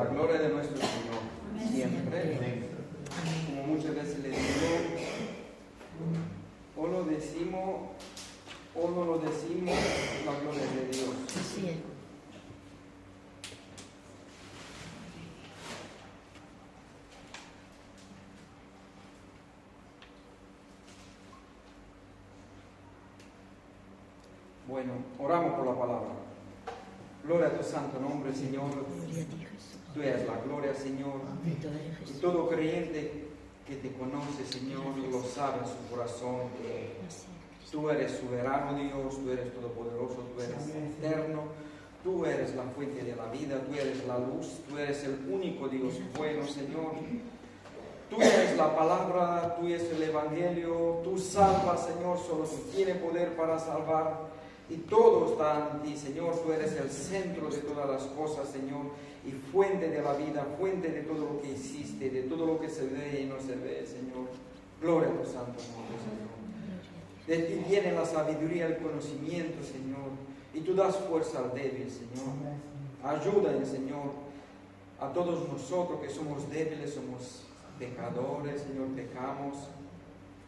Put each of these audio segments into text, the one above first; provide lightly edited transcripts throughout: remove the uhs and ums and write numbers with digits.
la gloria de nuestro Señor, siempre. Como muchas veces le digo, o lo decimos o no lo decimos, la gloria de Dios. Así es. Bueno, oramos por la palabra. Gloria a tu santo nombre, Señor. Gloria a ti, Jesús. Tú eres la gloria, Señor. Bendito eres, Y Jesús. todo creyente que te conoce, Señor, lo sabe en su corazón que Así es, tú eres soberano, Dios, tú eres todopoderoso, tú eres eterno, tú eres la fuente de la vida, tú eres la luz, tú eres el único Dios bueno, Señor. Tú eres la palabra, tú eres el evangelio, tú salvas, Señor, solo tú tienes poder para salvar. Y todo está en ti, Señor, tú eres el centro de todas las cosas, Señor, y fuente de la vida, fuente de todo lo que hiciste, de todo lo que se ve y no se ve, Señor. Gloria a tu santo nombre, Señor. De ti viene la sabiduría, el conocimiento, Señor, y tú das fuerza al débil, Señor. Ayúdanos, Señor, a todos nosotros que somos débiles, somos pecadores, Señor, pecamos,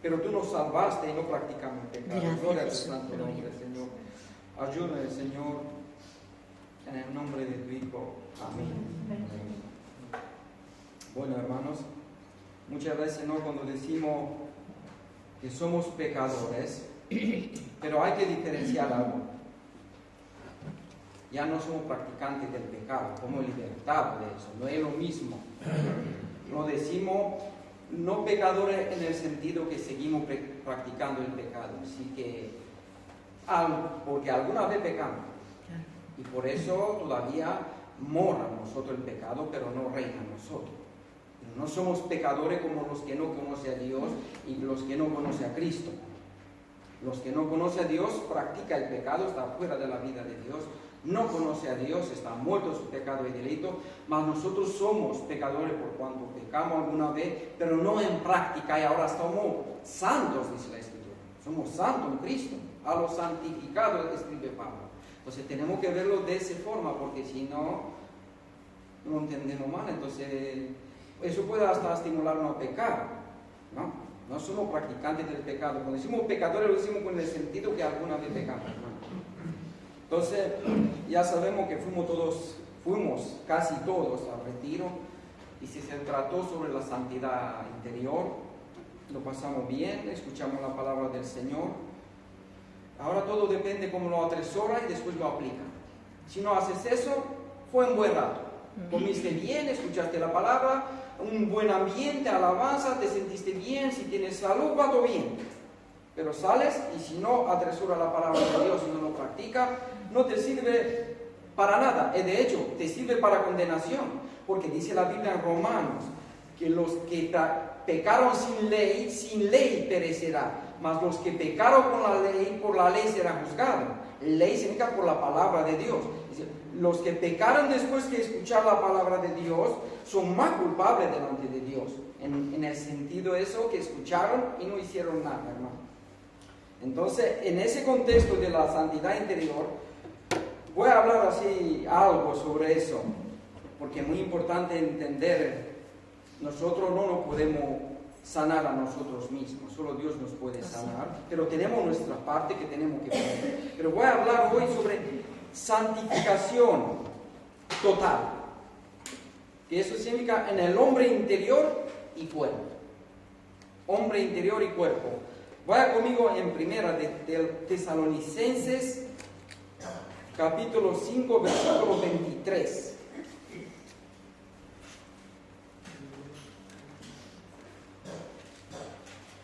pero tú nos salvaste y no practicamos pecado. Gracias, Gloria a tu Jesús. santo nombre, Señor. Ayúdanos, Señor, en el nombre de tu Hijo. Amén. Bueno, hermanos, muchas veces no cuando decimos que somos pecadores, pero hay que diferenciar algo. Ya no somos practicantes del pecado, somos libertados de eso, no es lo mismo. Lo decimos no pecadores en el sentido que seguimos practicando el pecado, así que porque alguna vez pecamos y por eso todavía mora en nosotros el pecado, pero no reina en nosotros. No somos pecadores como los que no conocen a Dios y los que no conocen a Cristo. Los que no conocen a Dios practica el pecado, está fuera de la vida de Dios, no conoce a Dios, está muerto en su pecado y delito, mas nosotros somos pecadores por cuanto pecamos alguna vez, pero no en práctica, y ahora somos santos, dice la Escritura. Somos santos en Cristo, a los santificados, escribe Pablo. Entonces tenemos que verlo de esa forma, porque si no, no entendemos mal. Entonces eso puede hasta estimularnos a pecar, ¿no? No somos practicantes del pecado. Cuando decimos pecadores, lo decimos con el sentido que alguna vez pecamos, ¿no? Entonces, ya sabemos que fuimos casi todos al retiro, y si se trató sobre la santidad interior, lo pasamos bien, escuchamos la palabra del Señor. Ahora todo depende cómo lo atesora y después lo aplica. Si no haces eso, fue un buen rato. Comiste bien, escuchaste la palabra, un buen ambiente, alabanza, te sentiste bien, si tienes salud, va todo bien. Pero sales y si no atesora la palabra de Dios y no lo practica, no te sirve para nada. De hecho, te sirve para condenación, porque dice la Biblia en Romanos que los que pecaron sin ley perecerá, mas los que pecaron por la ley serán juzgados. Ley significa por la palabra de Dios. Dice, los que pecaron después de escuchar la palabra de Dios son más culpables delante de Dios, en el sentido de eso que escucharon y no hicieron nada, hermano. Entonces, en ese contexto de la santidad interior, voy a hablar así algo sobre eso, porque es muy importante entender, nosotros no nos podemos sanar a nosotros mismos, solo Dios nos puede sanar, pero tenemos nuestra parte que tenemos que poner. Pero voy a hablar hoy sobre santificación total, que eso significa en el hombre interior y cuerpo. Hombre interior y cuerpo. Vaya conmigo en primera de Tesalonicenses, capítulo 5, versículo 23.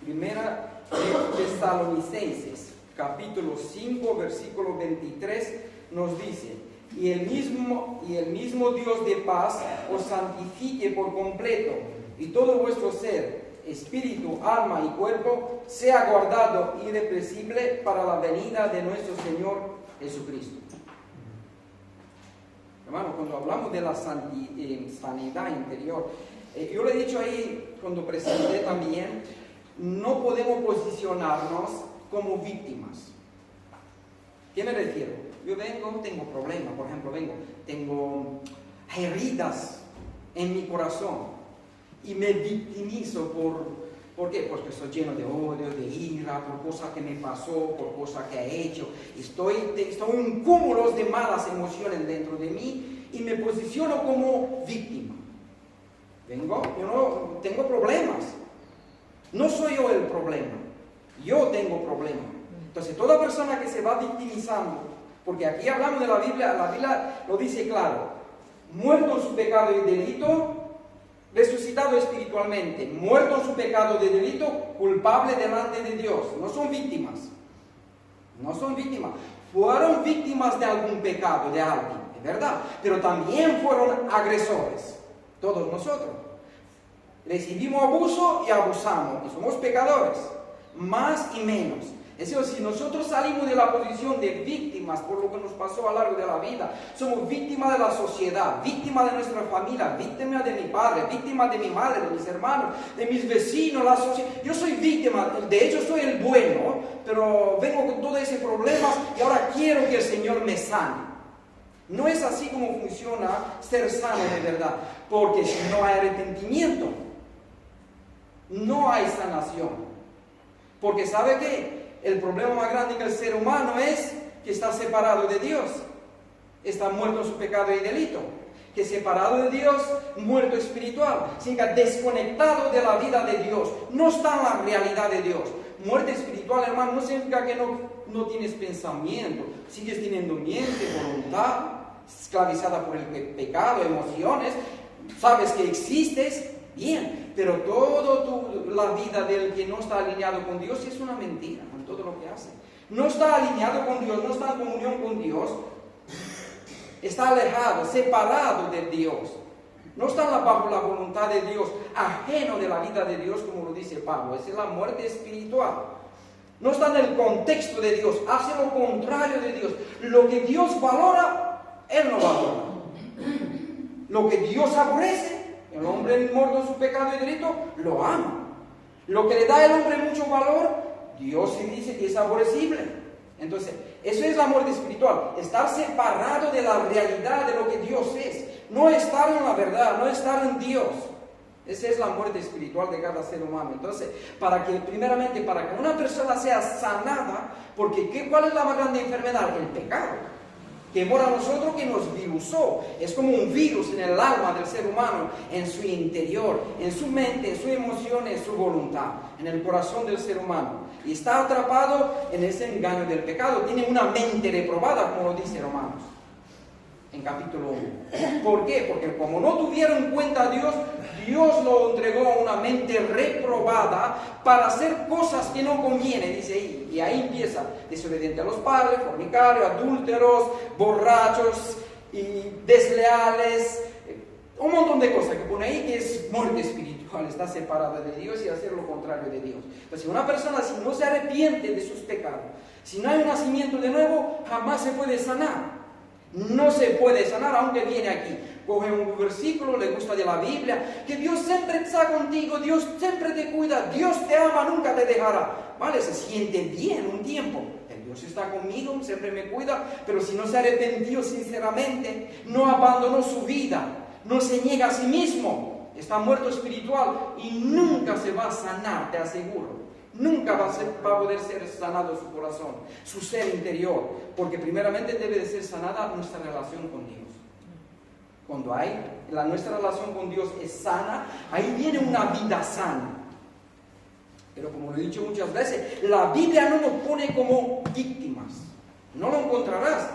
Primera de Tesalonicenses, capítulo 5, versículo 23, nos dice: y el mismo Dios de paz os santifique por completo, y todo vuestro ser, espíritu, alma y cuerpo, sea guardado irreprensible para la venida de nuestro Señor Jesucristo. Hermano, cuando hablamos de la sanidad interior, yo le he dicho ahí cuando presenté también, no podemos posicionarnos como víctimas. ¿Qué me refiero? Yo tengo problemas, por ejemplo, tengo heridas en mi corazón y me victimizo ¿por qué? Porque estoy lleno de odio, de ira, por cosas que me pasó, por cosas que he hecho. Estoy en cúmulos de malas emociones dentro de mí y me posiciono como víctima. Yo no tengo problemas. No soy yo el problema. Yo tengo problemas. Entonces, toda persona que se va victimizando, porque aquí hablamos de la Biblia lo dice claro, muerto en su pecado y delito, resucitado espiritualmente, muerto en su pecado de delito, culpable delante de Dios. No son víctimas. No son víctimas. Fueron víctimas de algún pecado de alguien, es verdad, pero también fueron agresores. Todos nosotros. Recibimos abuso y abusamos, y somos pecadores, más y menos. Es decir, si nosotros salimos de la posición de víctimas por lo que nos pasó a lo largo de la vida, somos víctimas de la sociedad, víctimas de nuestra familia, víctimas de mi padre, víctimas de mi madre, de mis hermanos, de mis vecinos, la sociedad. Yo soy víctima, de hecho soy el bueno, pero vengo con todo ese problema y ahora quiero que el Señor me sane. No es así como funciona ser sano de verdad, porque si no hay arrepentimiento, no hay sanación. Porque ¿sabe qué? El problema más grande que el ser humano es que está separado de Dios. Está muerto en su pecado y delito. Que separado de Dios, muerto espiritual. Significa desconectado de la vida de Dios. No está en la realidad de Dios. Muerte espiritual, hermano, no significa que no tienes pensamiento. Sigues teniendo mente, voluntad, esclavizada por el pecado, emociones. Sabes que existes, bien. Pero toda la vida del que no está alineado con Dios es una mentira en todo lo que hace. No está alineado con Dios, no está en comunión con Dios. Está alejado, separado de Dios. No está bajo la voluntad de Dios, ajeno de la vida de Dios, como lo dice Pablo. Esa es la muerte espiritual. No está en el contexto de Dios, hace lo contrario de Dios. Lo que Dios valora, Él no valora. Lo que Dios aborrece, el hombre muerto en su pecado y delito, lo ama. Lo que le da al hombre mucho valor, Dios sí dice que es aborrecible. Entonces, eso es la muerte espiritual. Estar separado de la realidad de lo que Dios es. No estar en la verdad, no estar en Dios. Esa es la muerte espiritual de cada ser humano. Entonces, primeramente, para que una persona sea sanada, porque ¿cuál es la más grande enfermedad? El pecado. Que mora a nosotros, que nos virusó. Es como un virus en el alma del ser humano, en su interior, en su mente, en su emoción, en su voluntad, en el corazón del ser humano. Y está atrapado en ese engaño del pecado. Tiene una mente reprobada, como lo dice Romanos, en capítulo 1. ¿Por qué? Porque como no tuvieron en cuenta a Dios, Dios lo entregó a una mente reprobada para hacer cosas que no conviene, dice ahí. Y ahí empieza: desobediente a los padres, fornicarios, adúlteros, borrachos y desleales. Un montón de cosas que pone ahí que es muerte espiritual, está separada de Dios y hacer lo contrario de Dios. Entonces, una persona, si no se arrepiente de sus pecados, si no hay un nacimiento de nuevo, jamás se puede sanar. No se puede sanar, aunque viene aquí, coge un versículo, le gusta de la Biblia, que Dios siempre está contigo, Dios siempre te cuida, Dios te ama, nunca te dejará. Vale, se siente bien un tiempo. Dios está conmigo, siempre me cuida, pero si no se arrepintió sinceramente, no abandonó su vida, no se niega a sí mismo, está muerto espiritual y nunca se va a sanar, te aseguro. Nunca va a poder ser sanado su corazón, su ser interior, porque primeramente debe de ser sanada nuestra relación con Dios. Cuando nuestra relación con Dios es sana, ahí viene una vida sana. Pero como lo he dicho muchas veces, la Biblia no nos pone como víctimas. No lo encontrarás.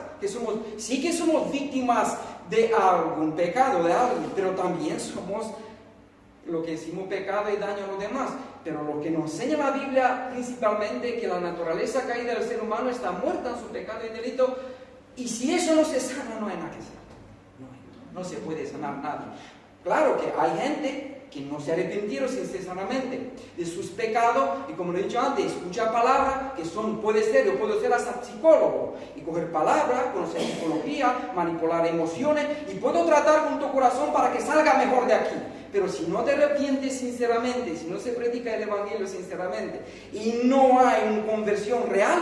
Sí que somos víctimas de algún pecado, de alguien, pero también somos lo que decimos pecado y daño a los demás. Pero lo que nos enseña la Biblia principalmente es que la naturaleza caída del ser humano está muerta en su pecado y delito, y si eso no se sana, no hay nada que sanar. No se puede sanar nadie. Claro que hay gente que no se arrepintieron sinceramente de sus pecados, y como lo he dicho antes, escucha palabras que yo puedo ser hasta psicólogo, y coger palabras, conocer psicología, manipular emociones, y puedo tratar con tu corazón para que salga mejor de aquí. Pero si no te arrepientes sinceramente, si no se predica el Evangelio sinceramente, y no hay una conversión real,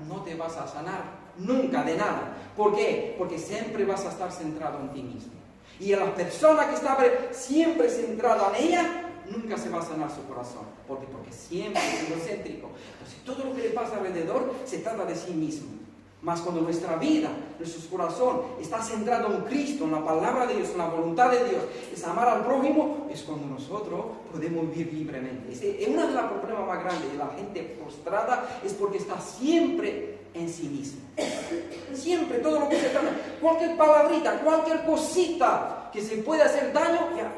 no te vas a sanar nunca de nada. ¿Por qué? Porque siempre vas a estar centrado en ti mismo. Y la persona que está siempre centrada en ella, nunca se va a sanar su corazón. Porque siempre es egocéntrico. Entonces todo lo que le pasa alrededor se trata de sí mismo. Mas cuando nuestra vida, nuestro corazón está centrado en Cristo, en la palabra de Dios, en la voluntad de Dios, es amar al prójimo, es cuando nosotros podemos vivir libremente. Es uno de los problemas más grandes de la gente frustrada, es porque está siempre en sí mismo. Siempre, todo lo que se trata, cualquier palabrita, cualquier cosita que se pueda hacer daño, ya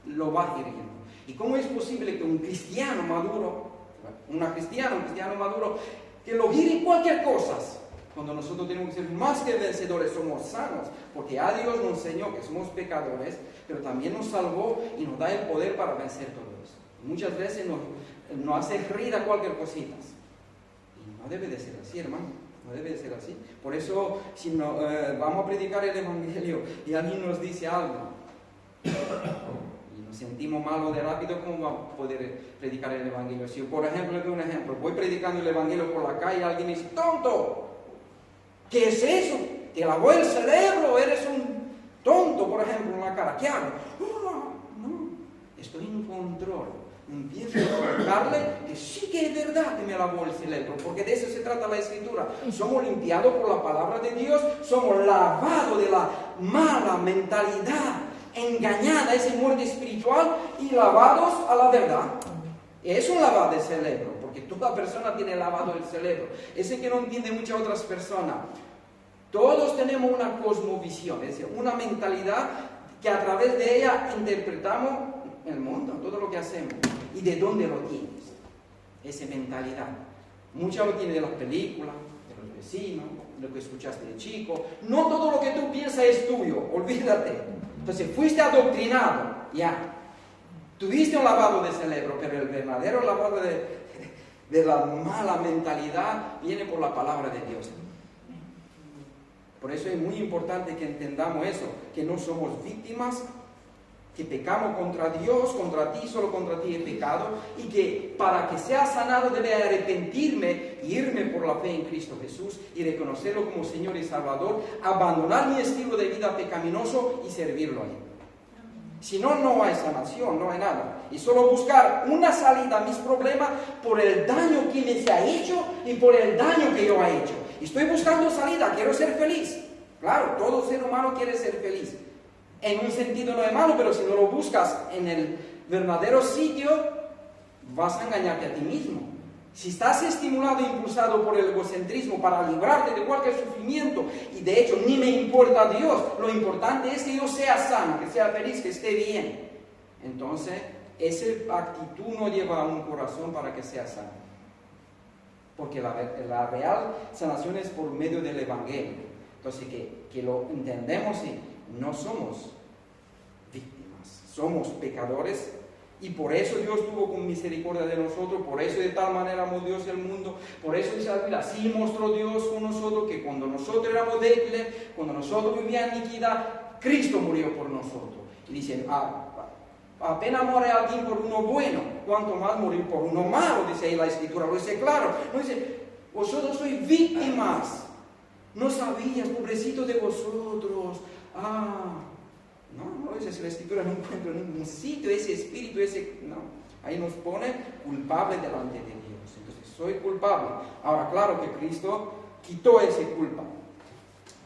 lo va hiriendo. ¿Y cómo es posible que un cristiano maduro, un cristiano maduro, que lo gire cualquier cosa? Cuando nosotros tenemos que ser más que vencedores, somos sanos, porque a Dios nos enseñó que somos pecadores, pero también nos salvó y nos da el poder para vencer todo eso. Y muchas veces nos hace reír a cualquier cosita. Y no debe de ser así, hermano, no debe de ser así. Por eso, si vamos a predicar el Evangelio y alguien nos dice algo, y nos sentimos malos de rápido, ¿cómo vamos a poder predicar el Evangelio? Si, por ejemplo, le doy un ejemplo, voy predicando el Evangelio por la calle y alguien me dice, ¡tonto! ¿Qué es eso? ¿Te lavó el cerebro? ¿Eres un tonto, por ejemplo, en la cara? ¿Qué hago? No, estoy en control. Empiezo a explicarle que sí que es verdad que me lavó el cerebro, porque de eso se trata la Escritura. Somos limpiados por la palabra de Dios, somos lavados de la mala mentalidad engañada, ese muerte espiritual, y lavados a la verdad. Es un lavado de cerebro, porque toda persona tiene lavado el cerebro. Ese que no entiende muchas otras personas. Todos tenemos una cosmovisión, es decir, una mentalidad que a través de ella interpretamos el mundo, todo lo que hacemos. ¿Y de dónde lo tienes? Esa mentalidad. Muchas lo tienes de las películas, de los vecinos, de lo que escuchaste de chico. No todo lo que tú piensas es tuyo, olvídate. Entonces fuiste adoctrinado, ya. Tuviste un lavado de cerebro, pero el verdadero lavado de la mala mentalidad viene por la palabra de Dios. Por eso es muy importante que entendamos eso, que no somos víctimas, que pecamos contra Dios, contra ti, solo contra ti he pecado, y que para que sea sanado debe arrepentirme y irme por la fe en Cristo Jesús y reconocerlo como Señor y Salvador, abandonar mi estilo de vida pecaminoso y servirlo a Él. Si no, no hay sanación, no hay nada. Y solo buscar una salida a mis problemas por el daño que me se ha hecho y por el daño que yo he hecho. Estoy buscando salida, quiero ser feliz. Claro, todo ser humano quiere ser feliz. En un sentido no es malo, pero si no lo buscas en el verdadero sitio, vas a engañarte a ti mismo. Si estás estimulado e impulsado por el egocentrismo para librarte de cualquier sufrimiento, y de hecho ni me importa a Dios, lo importante es que yo sea sano, que sea feliz, que esté bien. Entonces, esa actitud no lleva a un corazón para que sea sano. Porque la real sanación es por medio del Evangelio. Entonces, que lo entendemos y no somos víctimas, somos pecadores. Y por eso Dios tuvo con misericordia de nosotros, por eso de tal manera amó Dios el mundo, por eso dice la Biblia, así mostró Dios con nosotros que cuando nosotros éramos débiles, cuando nosotros vivíamos en iniquidad, Cristo murió por nosotros. Y dicen, apenas muere alguien por uno bueno, cuanto más morir por uno malo, dice ahí la Escritura, lo dice claro, no dice, vosotros sois víctimas, no sabías, pobrecito de vosotros, no, esa la Escritura no encuentro en ningún sitio ese espíritu, no. Ahí nos pone culpable delante de Dios. Entonces, soy culpable. Ahora, claro que Cristo quitó esa culpa.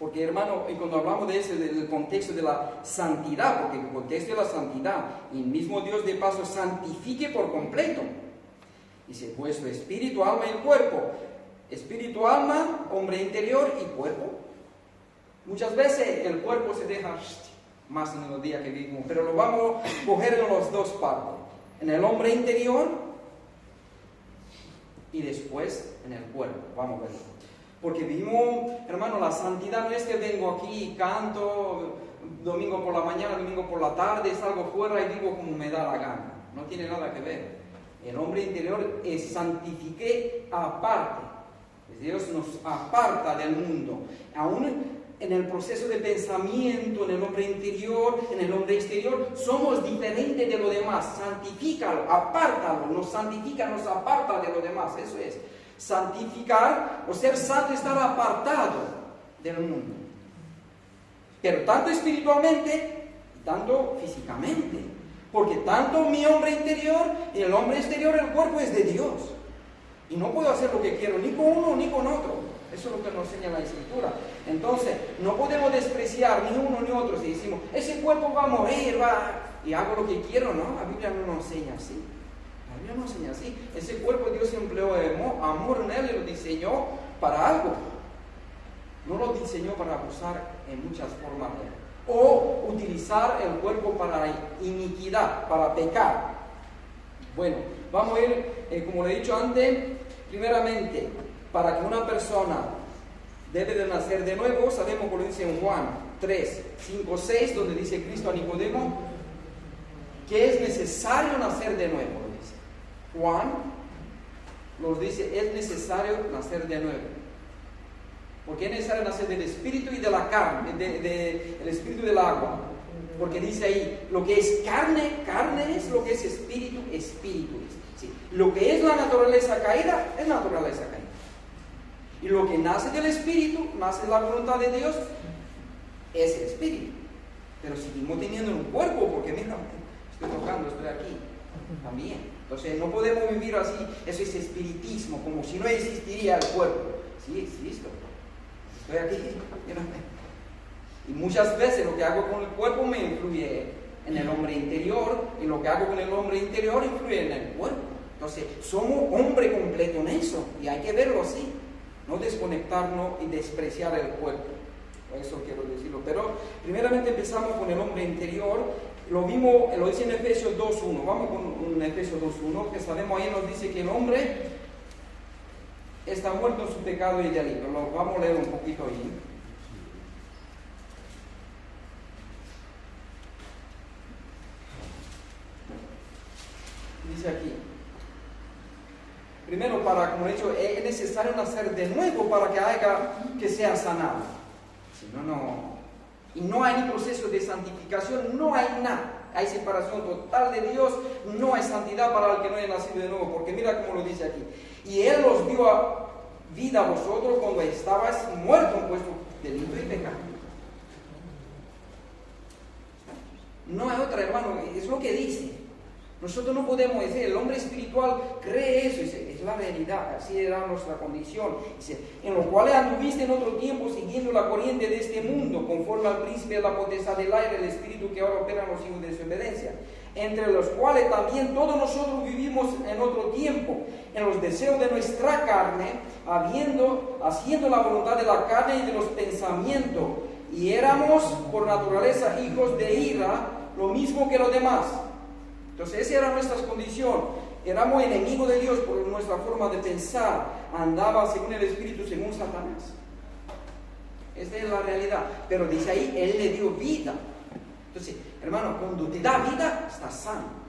Porque, hermano, y cuando hablamos de ese, del contexto de la santidad, porque el contexto de la santidad, el mismo Dios de paso santifique por completo. Dice, vuestro espíritu, alma y cuerpo. Espíritu, alma, hombre interior y cuerpo. Muchas veces el cuerpo se deja más en los días que vivimos, pero lo vamos a coger en las dos partes, en el hombre interior y después en el cuerpo. Vamos a ver, porque vivimos, hermano, la santidad no es que vengo aquí y canto domingo por la mañana, domingo por la tarde, salgo fuera y vivo como me da la gana. No tiene nada que ver. El hombre interior es santifique aparte. Dios nos aparta del mundo, aún en el proceso de pensamiento, en el hombre interior, en el hombre exterior, somos diferentes de lo demás. Santifícalo, apártalo, nos santifica, nos aparta de lo demás. Eso es. Santificar o ser santo, estar apartado del mundo. Pero tanto espiritualmente tanto físicamente. Porque tanto mi hombre interior y el hombre exterior, el cuerpo es de Dios. Y no puedo hacer lo que quiero, ni con uno ni con otro. Eso es lo que nos enseña la Escritura. Entonces, no podemos despreciar ni uno ni otro si decimos, ese cuerpo va a morir, y hago lo que quiero, ¿no? La Biblia no nos enseña así. La Biblia no nos enseña así. Ese cuerpo Dios empleó amor en él y lo diseñó para algo. No lo diseñó para abusar en muchas formas de él. O utilizar el cuerpo para iniquidad, para pecar. Bueno, vamos a ir, como le he dicho antes, primeramente, para que una persona debe de nacer de nuevo, sabemos como lo dice en Juan 3, 5, 6, donde dice Cristo a Nicodemo, que es necesario nacer de nuevo, lo dice. Juan nos dice, es necesario nacer de nuevo. Porque es necesario nacer del espíritu y de la carne, del espíritu y del agua. Porque dice ahí, lo que es carne, carne es, lo que es espíritu, espíritu es. ¿Sí? Lo que es la naturaleza caída, es naturaleza caída. Y lo que nace del espíritu, nace de la voluntad de Dios, es el espíritu. Pero seguimos teniendo un cuerpo, porque mira, estoy tocando, estoy aquí, también. Entonces no podemos vivir así, eso es espiritismo, como si no existiría el cuerpo. Sí existo. Estoy aquí, y muchas veces lo que hago con el cuerpo me influye en el hombre interior, y lo que hago con el hombre interior influye en el cuerpo. Entonces, somos hombre completo en eso, y hay que verlo así, no desconectarnos y despreciar el cuerpo. Por eso quiero decirlo. Pero, primeramente empezamos con el hombre interior. Lo vimos, lo dice en Efesios 2.1. Vamos con Efesios 2.1, que sabemos ahí nos dice que el hombre está muerto en su pecado y delito. Lo vamos a leer un poquito ahí. Dice aquí, primero, como he dicho, es necesario nacer de nuevo para que haga que sea sanado. Si no, no. Y no hay ni proceso de santificación, no hay nada. Hay separación total de Dios, no hay santidad para el que no haya nacido de nuevo. Porque mira cómo lo dice aquí. Y Él os dio a vida a vosotros cuando estabais muertos en vuestro delito y pecado. No hay otra, hermano, es lo que dice. Nosotros no podemos decir, el hombre espiritual cree eso, dice, es la realidad, así era nuestra condición. Dice, en lo cual anduviste en otro tiempo siguiendo la corriente de este mundo, conforme al príncipe de la potestad del aire, el espíritu que ahora opera en los hijos de desobediencia, entre los cuales también todos nosotros vivimos en otro tiempo, en los deseos de nuestra carne, haciendo la voluntad de la carne y de los pensamientos, y éramos por naturaleza hijos de ira, lo mismo que los demás. Entonces esa era nuestra condición, éramos enemigos de Dios por nuestra forma de pensar, andaba según el Espíritu, según Satanás. Esta es la realidad, pero dice ahí, Él le dio vida. Entonces, hermano, cuando te da vida, estás sano.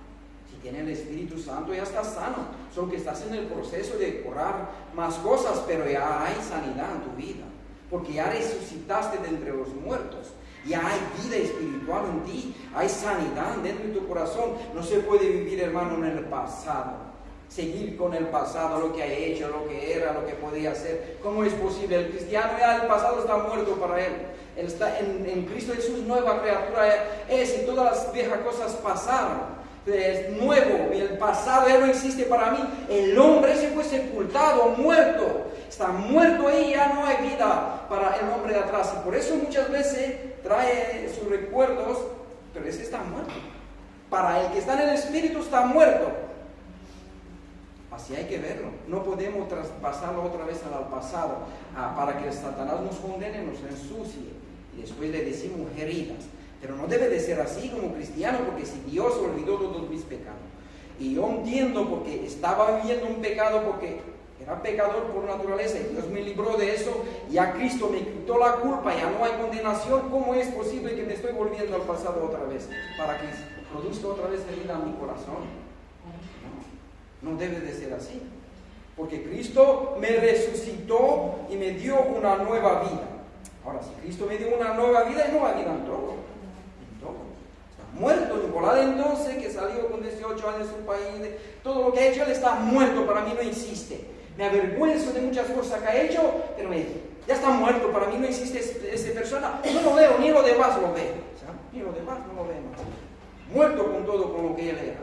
Si tienes el Espíritu Santo, ya estás sano, solo que estás en el proceso de curar más cosas, pero ya hay sanidad en tu vida, porque ya resucitaste de entre los muertos. Ya hay vida espiritual en ti, hay sanidad dentro de tu corazón. No se puede vivir, hermano, en el pasado, seguir con el pasado, lo que ha hecho, lo que era, lo que podía hacer. ¿Cómo es posible? El cristiano ya el pasado está muerto para él. Él está en Cristo Jesús, nueva criatura es, y todas las viejas cosas pasaron. Es nuevo, y el pasado ya no existe para mí. El hombre se fue sepultado, muerto. Está muerto ahí, ya no hay vida para el hombre de atrás. Y por eso muchas veces trae sus recuerdos, pero ese está muerto. Para el que está en el espíritu está muerto. Así hay que verlo. No podemos traspasarlo otra vez al pasado para que el Satanás nos condene, nos ensucie y después le decimos heridas. Pero no debe de ser así como cristiano, porque si Dios olvidó todos mis pecados, y yo entiendo porque estaba viviendo un pecado, porque era pecador por naturaleza, y Dios me libró de eso, ya Cristo me quitó la culpa, ya no hay condenación. ¿Cómo es posible que me estoy volviendo al pasado otra vez? Para que produzca otra vez herida en mi corazón. No debe de ser así, porque Cristo me resucitó y me dio una nueva vida. Ahora, si Cristo me dio una nueva vida, es nueva vida en todo. Está muerto. Nicolás entonces, que salió con 18 años de su país, todo lo que ha hecho, él está muerto, para mí no existe. Me avergüenzo de muchas cosas que ha hecho, pero ya está muerto, para mí no existe esa persona. No lo veo, ni lo demás lo veo. y lo demás no lo vemos. Muerto con todo con lo que él era.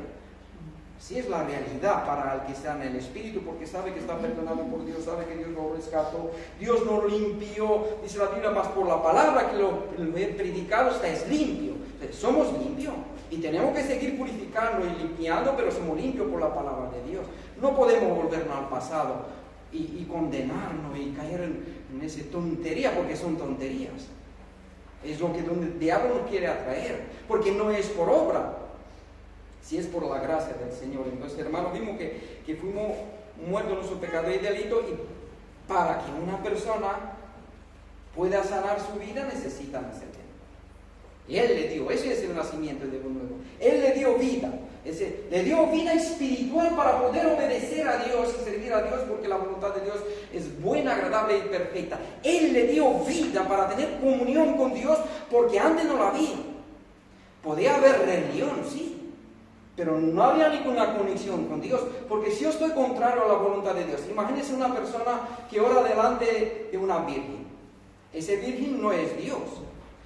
Así es la realidad para el que está en el Espíritu, porque sabe que está perdonado por Dios, sabe que Dios lo rescató, Dios no lo limpió, dice la Biblia, más por la palabra que lo he predicado es limpio. Entonces, somos limpios y tenemos que seguir purificando y limpiando, pero somos limpios por la palabra de Dios. No podemos volvernos al pasado y condenarnos y caer en esa tontería, porque son tonterías. Es lo que donde el diablo nos quiere atraer, porque no es por obra, si es por la gracia del Señor. Entonces, hermanos, vimos que fuimos muertos en nuestro pecado y delito, y para que una persona pueda sanar su vida necesita nacer de nuevo. Y Él le dio, ese es el nacimiento de nuevo. Él le dio vida, le dio vida espiritual para poder obedecer a Dios y servir a Dios, porque la voluntad de Dios es buena, agradable y perfecta. Él le dio vida para tener comunión con Dios, porque antes no la había. Podía haber religión, sí, pero no había ninguna conexión con Dios, porque si yo estoy contrario a la voluntad de Dios, imagínense una persona que ora delante de una virgen. Ese virgen no es Dios.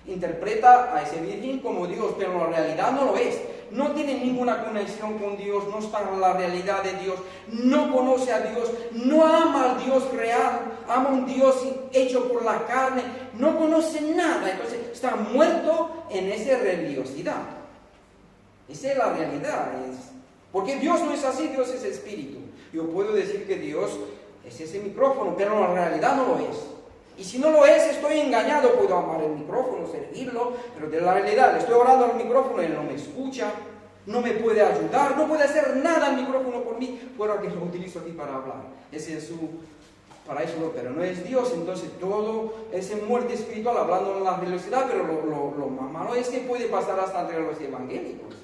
Interpreta a ese virgen como Dios, pero en la realidad no lo es. No tiene ninguna conexión con Dios, no está en la realidad de Dios, no conoce a Dios, no ama al Dios real, ama a un Dios hecho por la carne, no conoce nada, entonces está muerto en esa religiosidad. Esa es la realidad, porque Dios no es así, Dios es espíritu. Yo puedo decir que Dios es ese micrófono, pero en la realidad no lo es. Y si no lo es, estoy engañado. Puedo amar el micrófono, servirlo, pero de la realidad, le estoy orando al micrófono, él no me escucha, no me puede ayudar, no puede hacer nada el micrófono por mí, fuera que lo utilizo aquí para hablar. Ese es para eso, pero no es Dios. Entonces todo ese muerte espiritual, hablando en la religiosidad, pero lo más malo es que puede pasar hasta entre los evangélicos.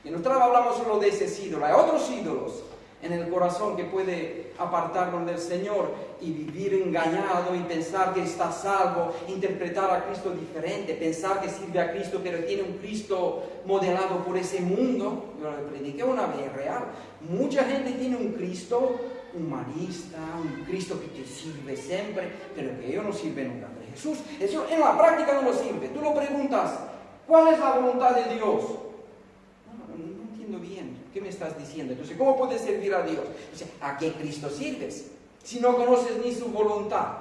Y nosotros hablamos solo de ese ídolo. Hay otros ídolos en el corazón que puede apartarnos del Señor y vivir engañado y pensar que está salvo, interpretar a Cristo diferente, pensar que sirve a Cristo, pero tiene un Cristo modelado por ese mundo. Yo lo prediqué una vez real. Mucha gente tiene un Cristo humanista, un Cristo que te sirve siempre, pero que ellos no sirven nunca de Jesús. Eso en la práctica no lo sirve. Tú lo preguntas, ¿cuál es la voluntad de Dios? No entiendo bien. ¿Qué me estás diciendo? Entonces, ¿cómo puedes servir a Dios? Entonces, ¿a qué Cristo sirves? Si no conoces ni su voluntad.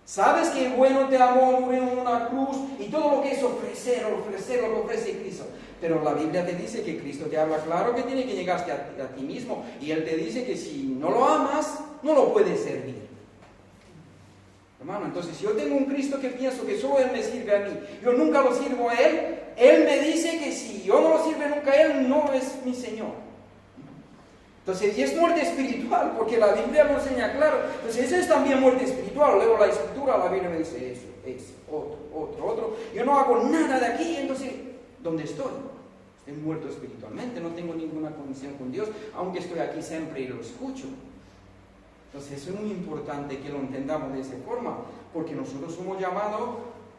Sabes que bueno te amó, murió en una cruz y todo lo que es ofrecer lo que ofrece Cristo. Pero la Biblia te dice que Cristo te habla claro que tiene que llegarte a ti mismo. Y Él te dice que si no lo amas, no lo puedes servir. Hermano, entonces si yo tengo un Cristo que pienso que solo Él me sirve a mí, yo nunca lo sirvo a Él, Él me dice que si yo no lo sirve nunca a Él, no es mi Señor. Entonces, y es muerte espiritual, porque la Biblia lo enseña claro. Entonces, eso es también muerte espiritual. Leo la Escritura, la Biblia me dice eso, es otro. Yo no hago nada de aquí, entonces, ¿dónde estoy? Estoy muerto espiritualmente, no tengo ninguna conexión con Dios, aunque estoy aquí siempre y lo escucho. Entonces, eso es muy importante que lo entendamos de esa forma, porque nosotros somos llamados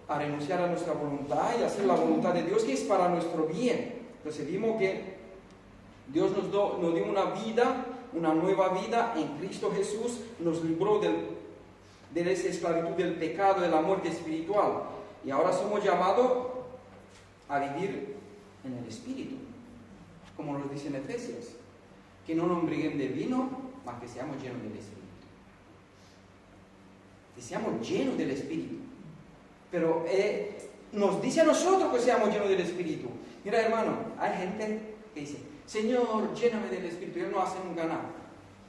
a renunciar a nuestra voluntad y hacer la voluntad de Dios, que es para nuestro bien. Entonces, vimos que Dios nos dio una vida, una nueva vida en Cristo Jesús, nos libró de esa esclavitud del pecado, de la muerte espiritual. Y ahora somos llamados a vivir en el Espíritu, como nos dice en Efesios, que no nos embriaguen de vino, mas que seamos llenos del Espíritu. Que seamos llenos del Espíritu. Pero nos dice a nosotros que seamos llenos del Espíritu. Mira, hermano, hay gente que dice, Señor, lléname del Espíritu. Ellos no hacen un ganar.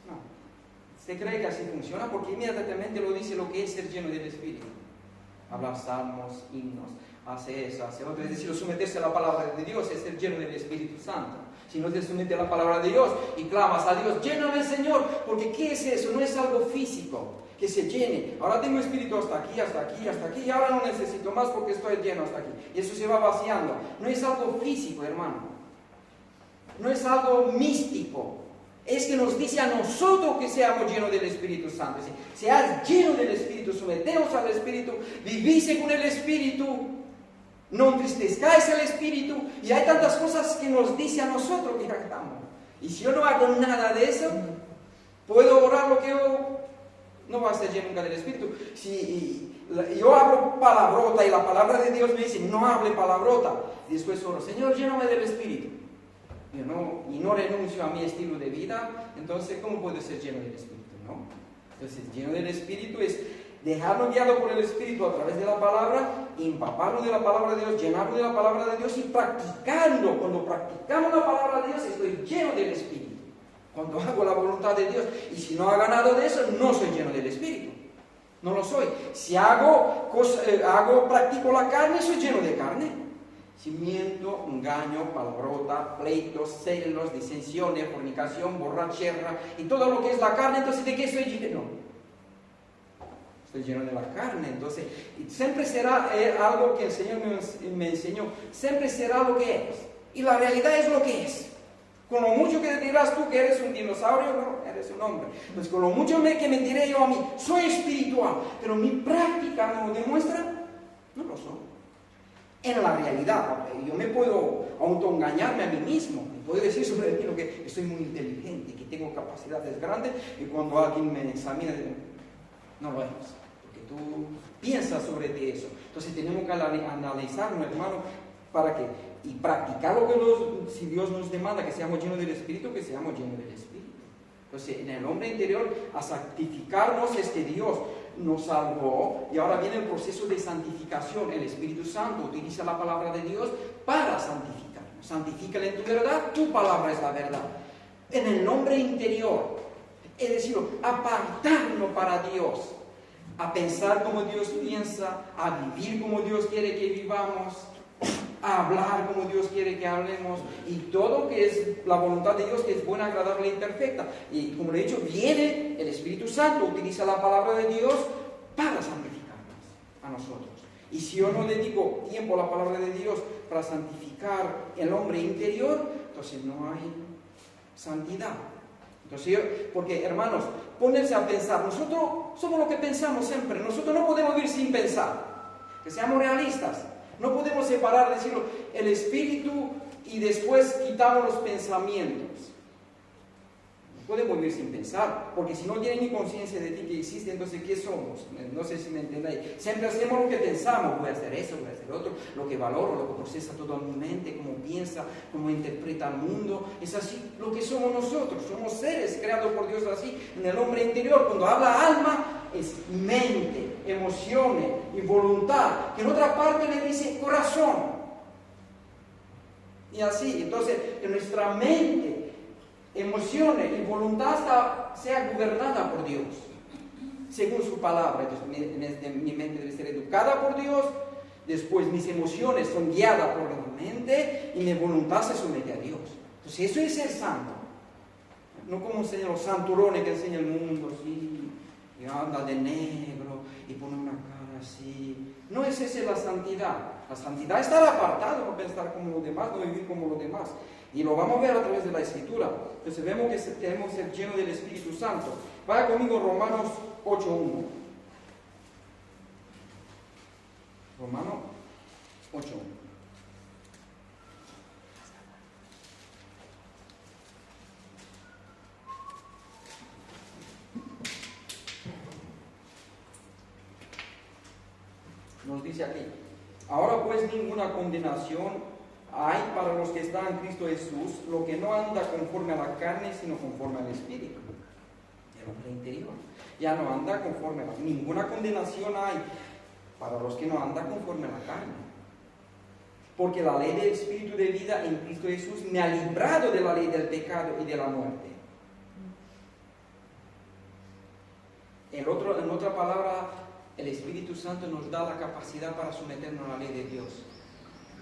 No. ¿Usted cree que así funciona? Porque inmediatamente lo dice lo que es ser lleno del Espíritu. Hablar salmos, himnos, hace eso, hace otro. Es decir, someterse a la palabra de Dios es ser lleno del Espíritu Santo. Si no te sometes a la palabra de Dios y clamas a Dios, lléname, Señor. Porque ¿qué es eso? No es algo físico que se llene. Ahora tengo espíritu hasta aquí, hasta aquí, hasta aquí, y ahora no necesito más porque estoy lleno hasta aquí. Y eso se va vaciando. No es algo físico, hermano. No es algo místico. Es que nos dice a nosotros que seamos llenos del Espíritu Santo. Seas lleno del Espíritu, someteos al Espíritu, vivís con el Espíritu, no entristezcáis el Espíritu. Y hay tantas cosas que nos dice a nosotros que hagamos. Y si yo no hago nada de eso, puedo orar lo que yo no va a ser lleno nunca del Espíritu. Si yo hablo palabrota y la palabra de Dios me dice, no hable palabrota. Y después oro, Señor, lléname del Espíritu. Y no renuncio a mi estilo de vida, entonces, ¿cómo puedo ser lleno del Espíritu? ¿No? Entonces, lleno del Espíritu es dejarlo guiado por el Espíritu a través de la palabra, empaparlo de la palabra de Dios, llenarlo de la palabra de Dios y practicando. Cuando practicamos la palabra de Dios, estoy lleno del Espíritu. Cuando hago la voluntad de Dios, y si no hago nada de eso, no soy lleno del Espíritu. No lo soy. Si practico la carne, soy lleno de carne. Si miento, engaño, palabrota, pleitos, celos, disensiones, fornicación, borrachera y todo lo que es la carne, entonces ¿de qué estoy lleno? Estoy lleno de la carne. Entonces, siempre será algo que el Señor me enseñó. Siempre será lo que es. Y la realidad es lo que es. Con lo mucho que dirás tú que eres un dinosaurio, no, eres un hombre. Entonces, con lo mucho que me diré yo a mí, soy espiritual, pero mi práctica no lo demuestra, no lo soy. En la realidad, yo me puedo autoengañarme a mí mismo, me puedo decir sobre mí que soy muy inteligente, que tengo capacidades grandes, y cuando alguien me examina, no lo es, porque tú piensas sobre ti eso. Entonces tenemos que analizarlo, hermano, para que, y practicar lo que si Dios nos demanda, que seamos llenos del Espíritu, que seamos llenos del Espíritu. Entonces, en el hombre interior, a santificarnos es que Dios nos salvó y ahora viene el proceso de santificación. El Espíritu Santo utiliza la palabra de Dios para santificarnos. Santifícala en tu verdad, tu palabra es la verdad. En el hombre interior, es decir, apartarnos para Dios, a pensar como Dios piensa, a vivir como Dios quiere que vivamos, a hablar como Dios quiere que hablemos, y todo que es la voluntad de Dios, que es buena, agradable y perfecta. Y como le he dicho, viene el Espíritu Santo, utiliza la palabra de Dios para santificarnos a nosotros. Y si yo no dedico tiempo a la palabra de Dios para santificar el hombre interior, entonces no hay santidad. Entonces porque hermanos, ponerse a pensar, nosotros somos lo que pensamos siempre, nosotros no podemos vivir sin pensar, que seamos realistas. No podemos separar, decirlo, el espíritu y después quitamos los pensamientos. No podemos vivir sin pensar, porque si no tienes ni conciencia de ti que existe, entonces ¿qué somos? No sé si me entendéis. Siempre hacemos lo que pensamos, voy a hacer eso, voy a hacer otro, lo que valoro, lo que procesa toda mi mente, cómo piensa, cómo interpreta el mundo. Es así lo que somos nosotros, somos seres creados por Dios así. En el hombre interior, cuando habla alma, es mente, emociones y voluntad, que en otra parte le dice corazón. Y así, entonces, que nuestra mente, emociones y voluntad sea gobernada por Dios, según su palabra. Entonces, mi mente debe ser educada por Dios, después mis emociones son guiadas por la mente y mi voluntad se somete a Dios. Entonces, eso es ser santo. No como enseñan los santurones que enseña el mundo, sí. Y anda de negro y pone una cara así. No es esa la santidad. La santidad es estar apartado, no pensar como los demás, no vivir como los demás. Y lo vamos a ver a través de la Escritura. Entonces vemos que tenemos que ser llenos del Espíritu Santo. Vaya conmigo Romanos 8.1. Romanos 8.1. Nos dice aquí, ahora pues ninguna condenación hay para los que están en Cristo Jesús, lo que no anda conforme a la carne, sino conforme al Espíritu. El hombre interior ya no anda conforme a la... Ninguna condenación hay para los que no andan conforme a la carne. Porque la ley del Espíritu de vida en Cristo Jesús me ha librado de la ley del pecado y de la muerte. En otra palabra, el Espíritu Santo nos da la capacidad para someternos a la ley de Dios.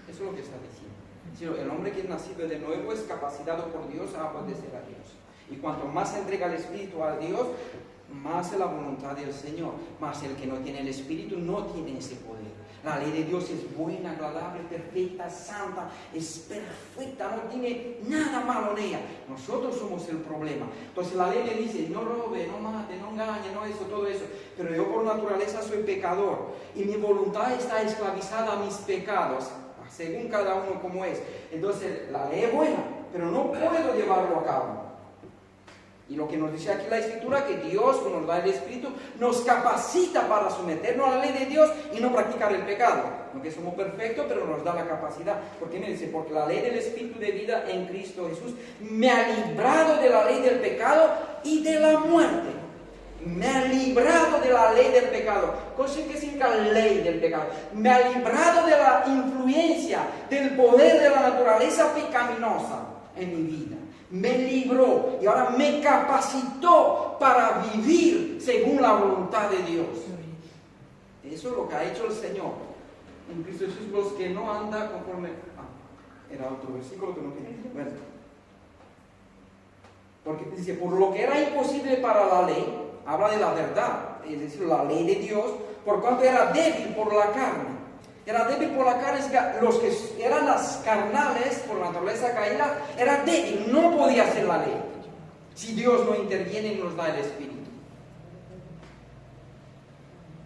Eso es lo que está diciendo. El hombre que es nacido de nuevo es capacitado por Dios a obedecer a Dios. Y cuanto más se entrega el Espíritu a Dios, más es la voluntad del Señor. Más el que no tiene el Espíritu no tiene ese poder. La ley de Dios es buena, agradable, perfecta, santa, es perfecta, no tiene nada malo en ella. Nosotros somos el problema. Entonces la ley le dice, no robe, no mate, no engañe, no eso, todo eso. Pero yo por naturaleza soy pecador y mi voluntad está esclavizada a mis pecados, según cada uno como es. Entonces la ley es buena, pero no puedo llevarlo a cabo. Y lo que nos dice aquí la Escritura, que Dios, cuando nos da el Espíritu, nos capacita para someternos a la ley de Dios y no practicar el pecado. No que somos perfectos, pero nos da la capacidad. Porque me dice, porque la ley del Espíritu de vida en Cristo Jesús me ha librado de la ley del pecado y de la muerte. Me ha librado de la ley del pecado. ¿Qué significa ley del pecado? Me ha librado de la influencia, del poder de la naturaleza pecaminosa en mi vida. Me libró y ahora me capacitó para vivir según la voluntad de Dios. Eso es lo que ha hecho el Señor en Cristo Jesús. Los que no andan conforme... era otro versículo que no quería. Bueno, porque dice, por lo que era imposible para la ley, habla de la verdad, es decir, la ley de Dios, por cuanto era débil por la carne. Era débil por la carne, los que eran las carnales por la naturaleza caída, era débil, no podía hacer la ley. Si Dios no interviene y nos da el Espíritu.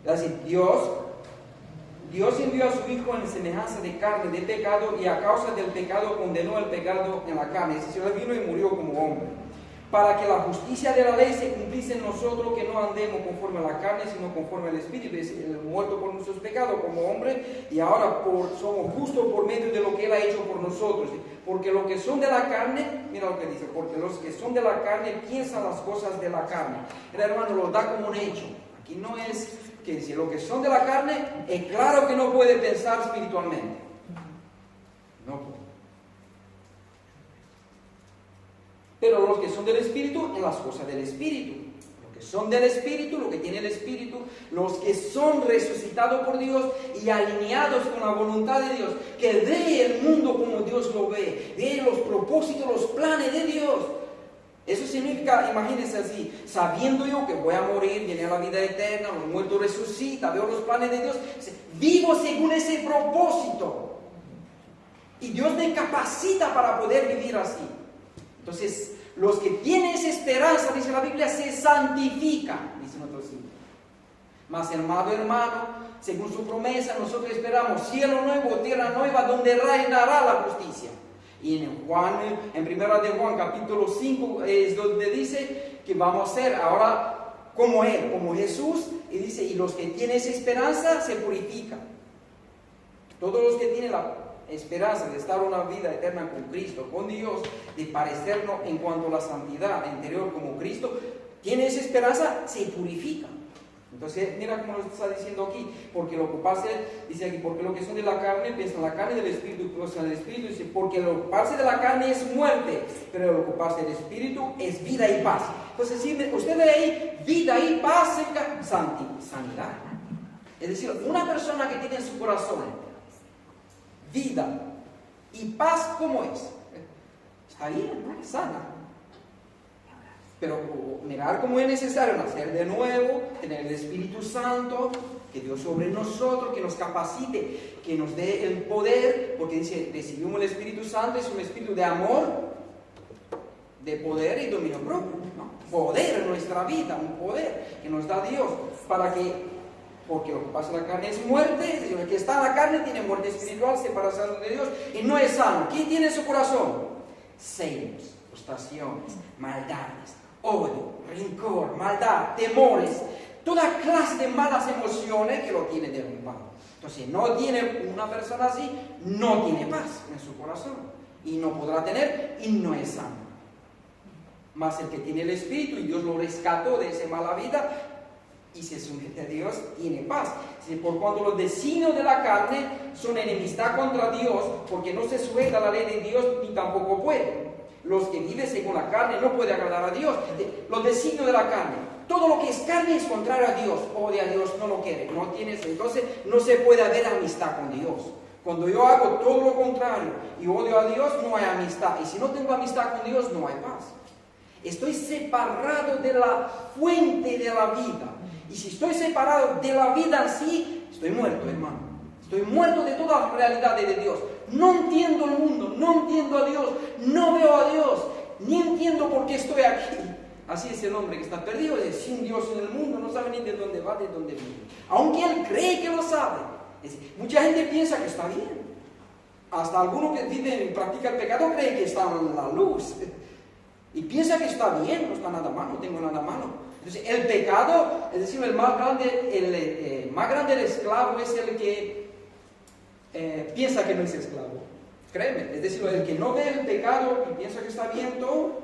Es decir, Dios envió a su Hijo en semejanza de carne, de pecado, y a causa del pecado condenó el pecado en la carne. Es decir, Él vino y murió como hombre, para que la justicia de la ley se cumpliese en nosotros, que no andemos conforme a la carne, sino conforme al Espíritu. Es decir, muerto por nuestros pecados como hombre, y ahora somos justos por medio de lo que Él ha hecho por nosotros. Porque los que son de la carne, mira lo que dice, porque los que son de la carne piensan las cosas de la carne. El hermano lo da como un hecho. Aquí no es que si los que son de la carne, es claro que no puede pensar espiritualmente. No puede. Pero los que son del Espíritu, en las cosas del Espíritu. Los que son del Espíritu, lo que tiene el Espíritu, los que son resucitados por Dios y alineados con la voluntad de Dios, que ve el mundo como Dios lo ve los propósitos, los planes de Dios. Eso significa, imagínense así, sabiendo yo que voy a morir, viene a la vida eterna, los muertos resucitan, veo los planes de Dios, vivo según ese propósito. Y Dios me capacita para poder vivir así. Entonces, los que tienen esa esperanza, dice la Biblia, se santifican, dice otro sitio. Mas, hermano, según su promesa, nosotros esperamos cielo nuevo, tierra nueva, donde reinará la justicia. Y en primera de Juan, capítulo 5, es donde dice que vamos a ser ahora como Él, como Jesús, y dice, y los que tienen esa esperanza se purifican. Todos los que tienen la esperanza de estar una vida eterna con Cristo, con Dios, de parecernos en cuanto a la santidad interior como Cristo, tiene esa esperanza, se purifica. Entonces, mira cómo lo está diciendo aquí, porque lo ocuparse, dice aquí, porque lo que son de la carne, piensan la carne del Espíritu, piensan del Espíritu, dice, porque lo ocuparse de la carne es muerte, pero lo ocuparse del Espíritu es vida y paz. Entonces, si usted ve ahí, vida y paz, sanidad. Es decir, una persona que tiene en su corazón vida y paz, ¿cómo es? Está bien, ¿no? Es sana. Pero mirar cómo es necesario nacer de nuevo, tener el Espíritu Santo, que Dios sobre nosotros, que nos capacite, que nos dé el poder, porque dice, recibimos el Espíritu Santo, es un espíritu de amor, de poder y dominio propio, ¿no? Poder en nuestra vida, un poder que nos da Dios, porque lo que pasa en la carne es muerte, es decir, el que está en la carne tiene muerte espiritual, separación de Dios, y no es sano. ¿Quién tiene en su corazón? Celos, frustraciones, maldades, odio, rencor, maldad, temores, toda clase de malas emociones que lo tiene derrumbado. Entonces, no tiene una persona así, no tiene paz en su corazón, y no podrá tener, y no es sano. Mas el que tiene el Espíritu, y Dios lo rescató de esa mala vida, y se somete a Dios, tiene paz. Por cuanto los designios de la carne son enemistad contra Dios, porque no se sujeta a la ley de Dios, ni tampoco puede. Los que viven según la carne no pueden agradar a Dios. Los designios de la carne, todo lo que es carne es contrario a Dios, odia a Dios, no lo quiere, no tiene eso. Entonces no se puede haber amistad con Dios. Cuando yo hago todo lo contrario y odio a Dios, no hay amistad. Y si no tengo amistad con Dios, no hay paz. Estoy separado de la fuente de la vida. Y si estoy separado de la vida en sí, estoy muerto, hermano. Estoy muerto de todas las realidades de Dios. No entiendo el mundo, no entiendo a Dios, no veo a Dios, ni entiendo por qué estoy aquí. Así es el hombre que está perdido, es sin Dios en el mundo, no sabe ni de dónde va, de dónde viene. Aunque él cree que lo sabe. Mucha gente piensa que está bien. Hasta algunos que viven y practican el pecado creen que están en la luz. Y piensa que está bien, no está nada mal, no tengo nada malo. Entonces, el pecado, es decir, el más grande del esclavo es el que piensa que no es esclavo. Créeme, es decir, el que no ve el pecado y piensa que está bien todo,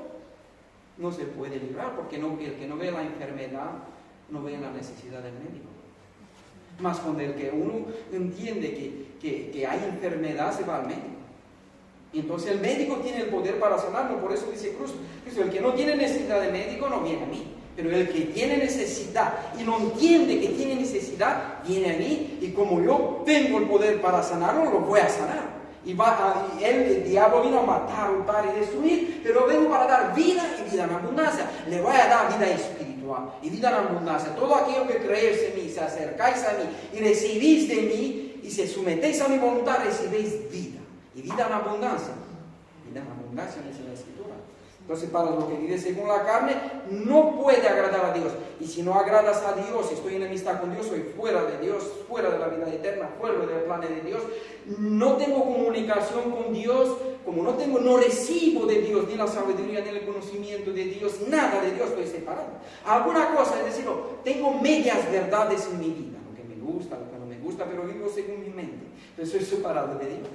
no se puede librar, porque el que no ve la enfermedad, no ve la necesidad del médico. Más cuando el que uno entiende que hay enfermedad, se va al médico. Y entonces el médico tiene el poder para sanarlo, por eso dice Cristo, el que no tiene necesidad de médico no viene a mí. Pero el que tiene necesidad y no entiende que tiene necesidad, viene a mí, y como yo tengo el poder para sanarlo, lo voy a sanar. El diablo vino a matar, hurtar y destruir, pero vengo para dar vida y vida en abundancia. Le voy a dar vida espiritual y vida en abundancia. Todo aquello que creéis en mí, se acercáis a mí y recibís de mí y se sometéis a mi voluntad, recibéis vida. Y vida en abundancia. Vida en abundancia dice la Escritura. Entonces, para lo que vive según la carne, no puede agradar a Dios. Y si no agradas a Dios, estoy en enemistad con Dios, soy fuera de Dios, fuera de la vida eterna, fuera del plan de Dios. No tengo comunicación con Dios, como no recibo de Dios ni la sabiduría ni el conocimiento de Dios, nada de Dios, estoy separado. Alguna cosa, es decir, tengo medias verdades en mi vida, lo que me gusta, lo que no me gusta, pero vivo según mi mente. Entonces, soy separado de Dios.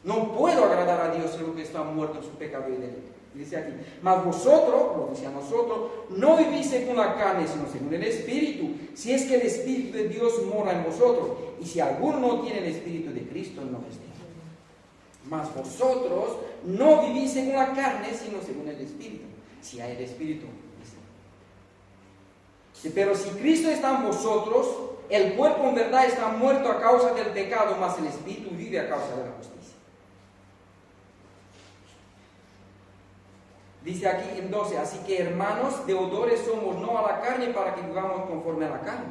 No puedo agradar a Dios en lo que está muerto en su pecado y delito. Dice aquí, mas vosotros, lo dice a nosotros, no vivís según la carne, sino según el Espíritu, si es que el Espíritu de Dios mora en vosotros. Y si alguno no tiene el Espíritu de Cristo, no es de él. Mas vosotros no vivís según la carne, sino según el Espíritu. Si hay el Espíritu, dice. Pero si Cristo está en vosotros, el cuerpo en verdad está muerto a causa del pecado, mas el Espíritu vive a causa de la justicia. Dice aquí en 12, así que hermanos, deudores somos no a la carne para que vivamos conforme a la carne.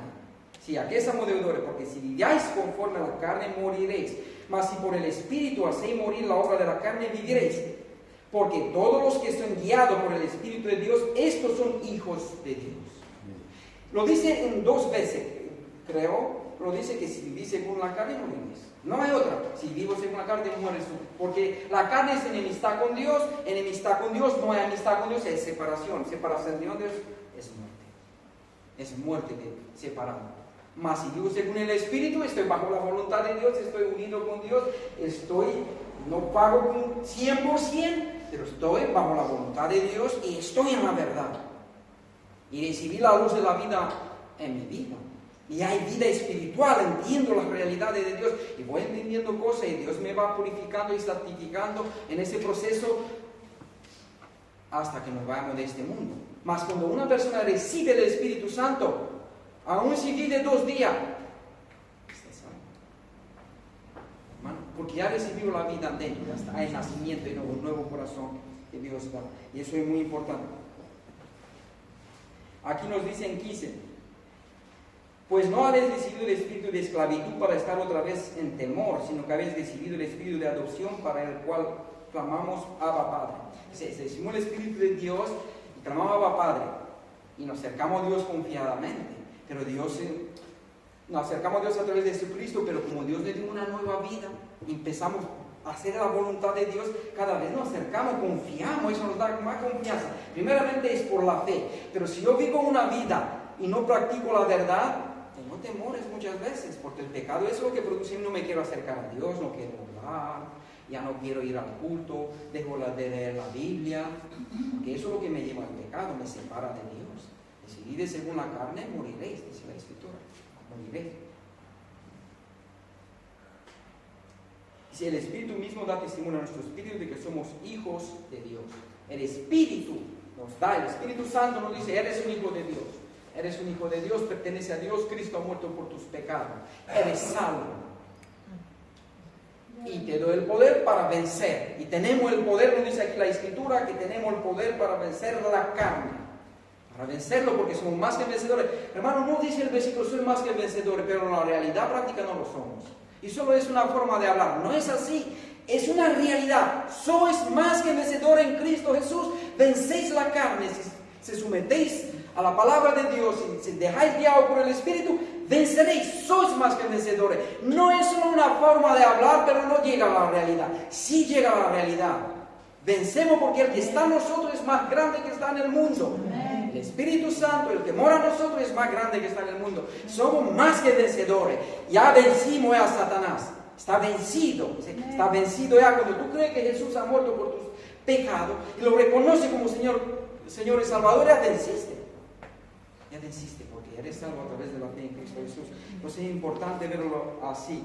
Sí, ¿a qué somos deudores? Porque si viváis conforme a la carne, moriréis. Mas si por el Espíritu hacéis morir la obra de la carne, viviréis. Porque todos los que son guiados por el Espíritu de Dios, estos son hijos de Dios. Lo dice en 2 veces, creo. Lo dice que si vivís según la carne, moriréis. No hay otra. Si vivo según la carne, mueres tú. Porque la carne es enemistad con Dios, no hay amistad con Dios, es separación. Separación de Dios es muerte. Es muerte separado. Mas si vivo según el Espíritu, estoy bajo la voluntad de Dios, estoy unido con Dios, no pago con 100%, pero estoy bajo la voluntad de Dios y estoy en la verdad. Y recibí la luz de la vida en mi vida. Y hay vida espiritual, entiendo las realidades de Dios y voy entendiendo cosas y Dios me va purificando y santificando en ese proceso hasta que nos vayamos de este mundo. Mas cuando una persona recibe el Espíritu Santo, aún si vive 2 días, está salvo. Hermano, porque ya recibió la vida dentro, hasta el nacimiento y un nuevo corazón que Dios da. Y eso es muy importante. Aquí nos dice en 15. Pues no habéis recibido el espíritu de esclavitud para estar otra vez en temor, sino que habéis recibido el espíritu de adopción para el cual clamamos Abba Padre. Recibimos el espíritu de Dios y clamamos Abba Padre y nos acercamos a Dios confiadamente. Pero nos acercamos a Dios a través de Jesucristo, pero como Dios le dio una nueva vida, empezamos a hacer la voluntad de Dios, cada vez nos acercamos, confiamos, eso nos da más confianza. Primeramente es por la fe, pero si yo vivo una vida y no practico la verdad, tengo temores muchas veces, porque el pecado es lo que produce, no me quiero acercar a Dios, no quiero orar, ya no quiero ir al culto, dejo de leer la Biblia, porque eso es lo que me lleva al pecado, me separa de Dios. Y si vives según la carne, moriréis, dice la Escritura, moriréis. Dice, el Espíritu mismo da testimonio a nuestro espíritu de que somos hijos de Dios. El Espíritu nos da, el Espíritu Santo nos dice, eres un hijo de Dios. Eres un hijo de Dios, pertenece a Dios, Cristo ha muerto por tus pecados. Eres salvo. Y te doy el poder para vencer. Y tenemos el poder, nos dice aquí la Escritura, que tenemos el poder para vencer la carne. Para vencerlo, porque somos más que vencedores. Hermano, no dice el versículo, soy más que vencedores, pero en la realidad práctica no lo somos. Y solo es una forma de hablar. No es así. Es una realidad. Sois más que vencedores en Cristo Jesús. Vencéis la carne. Si se sometéis a la palabra de Dios, si dejáis guiados por el Espíritu, venceréis, sois más que vencedores. No es solo una forma de hablar, pero no llega a la realidad. Sí llega a la realidad. Vencemos porque el que está en nosotros es más grande que está en el mundo. El Espíritu Santo, el que mora en nosotros, es más grande que está en el mundo. Somos más que vencedores. Ya vencimos a Satanás. Está vencido. Está vencido ya. Cuando tú crees que Jesús ha muerto por tus pecados y lo reconoces como Señor y Salvador, ya venciste. Ya venciste porque eres salvo a través de la fe en Cristo Jesús. Entonces es importante verlo así.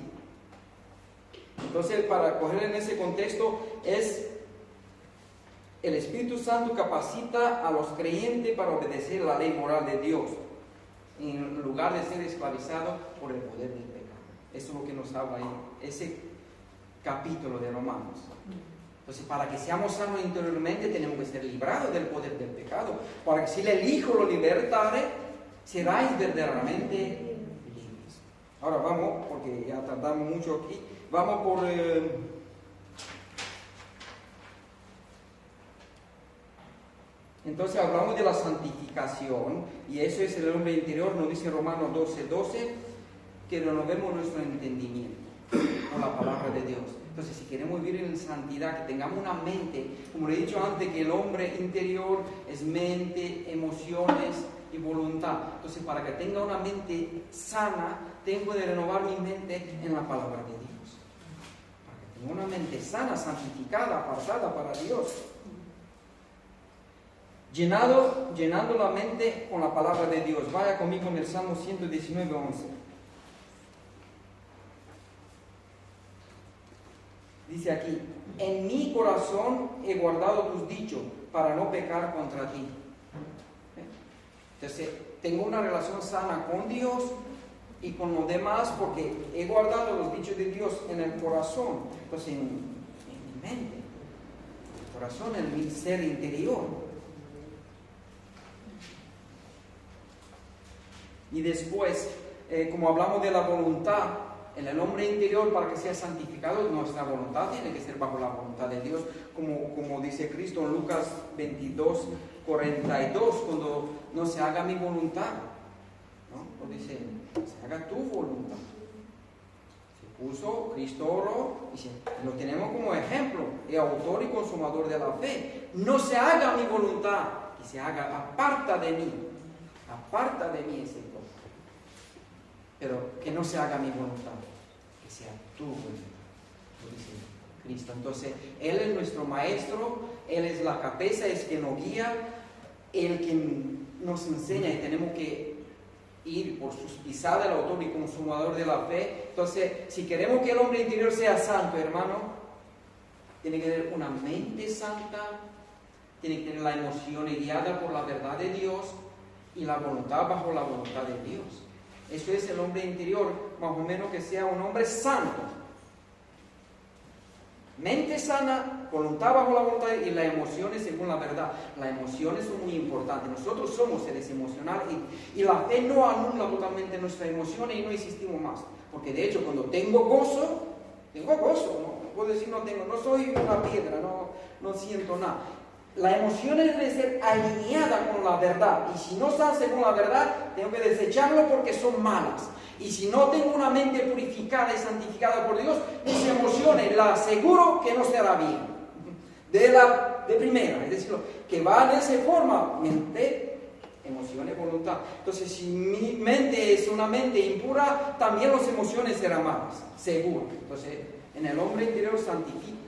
Entonces, para coger en ese contexto, es el Espíritu Santo capacita a los creyentes para obedecer la ley moral de Dios, en lugar de ser esclavizados por el poder del pecado. Eso es lo que nos habla ahí, ese capítulo de Romanos. Entonces, para que seamos sanos interiormente, tenemos que ser librados del poder del pecado. Para que si el Hijo lo libertare, seráis verdaderamente libres. Ahora vamos, porque ya tardamos mucho aquí, vamos por... Entonces hablamos de la santificación, y eso es el hombre interior. Nos dice Romanos 12:12, que renovemos nuestro entendimiento con la palabra de Dios. Entonces, si queremos vivir en santidad, que tengamos una mente, como le he dicho antes, que el hombre interior es mente, emociones y voluntad. Entonces, para que tenga una mente sana, tengo de renovar mi mente en la palabra de Dios. Para que tenga una mente sana, santificada, apartada para Dios. Llenando la mente con la palabra de Dios. Vaya conmigo en el Salmo 119:11. Dice aquí: en mi corazón he guardado tus dichos para no pecar contra ti. Entonces, tengo una relación sana con Dios y con los demás porque he guardado los dichos de Dios en el corazón. Entonces, en mi mente, el corazón, en mi ser interior. Y después, como hablamos de la voluntad, en el hombre interior, para que sea santificado, nuestra voluntad tiene que ser bajo la voluntad de Dios, como dice Cristo en Lucas 22:42, cuando no se haga mi voluntad, ¿no? Lo dice, se haga tu voluntad. Se puso, Cristo oró, y lo tenemos como ejemplo, el autor y consumador de la fe. No se haga mi voluntad, que se haga, aparta de mí ese cosa. Pero que no se haga mi voluntad, que sea tu voluntad, lo dice Cristo. Entonces, Él es nuestro maestro, Él es la cabeza, es que nos guía, el que nos enseña, y tenemos que ir por sus pisadas, el autor y consumador de la fe. Entonces, si queremos que el hombre interior sea santo, hermano, tiene que tener una mente santa, tiene que tener la emoción guiada por la verdad de Dios y la voluntad bajo la voluntad de Dios. Eso es el hombre interior, más o menos que sea un hombre santo. Mente sana, voluntad bajo la voluntad y las emociones según la verdad. Las emociones son muy importantes. Nosotros somos seres emocionales y la fe no anula totalmente nuestras emociones y no existimos más. Porque de hecho, cuando tengo gozo, no puedo decir no soy una piedra, no siento nada. Las emociones deben ser alineadas con la verdad, y si no están según la verdad, tengo que desecharlo porque son malas. Y si no tengo una mente purificada y santificada por Dios, mis emociones las aseguro que no será bien. De primera, es decir, que va de esa forma, mente, emociones, voluntad. Entonces, si mi mente es una mente impura, también las emociones serán malas, seguro. Entonces, en el hombre interior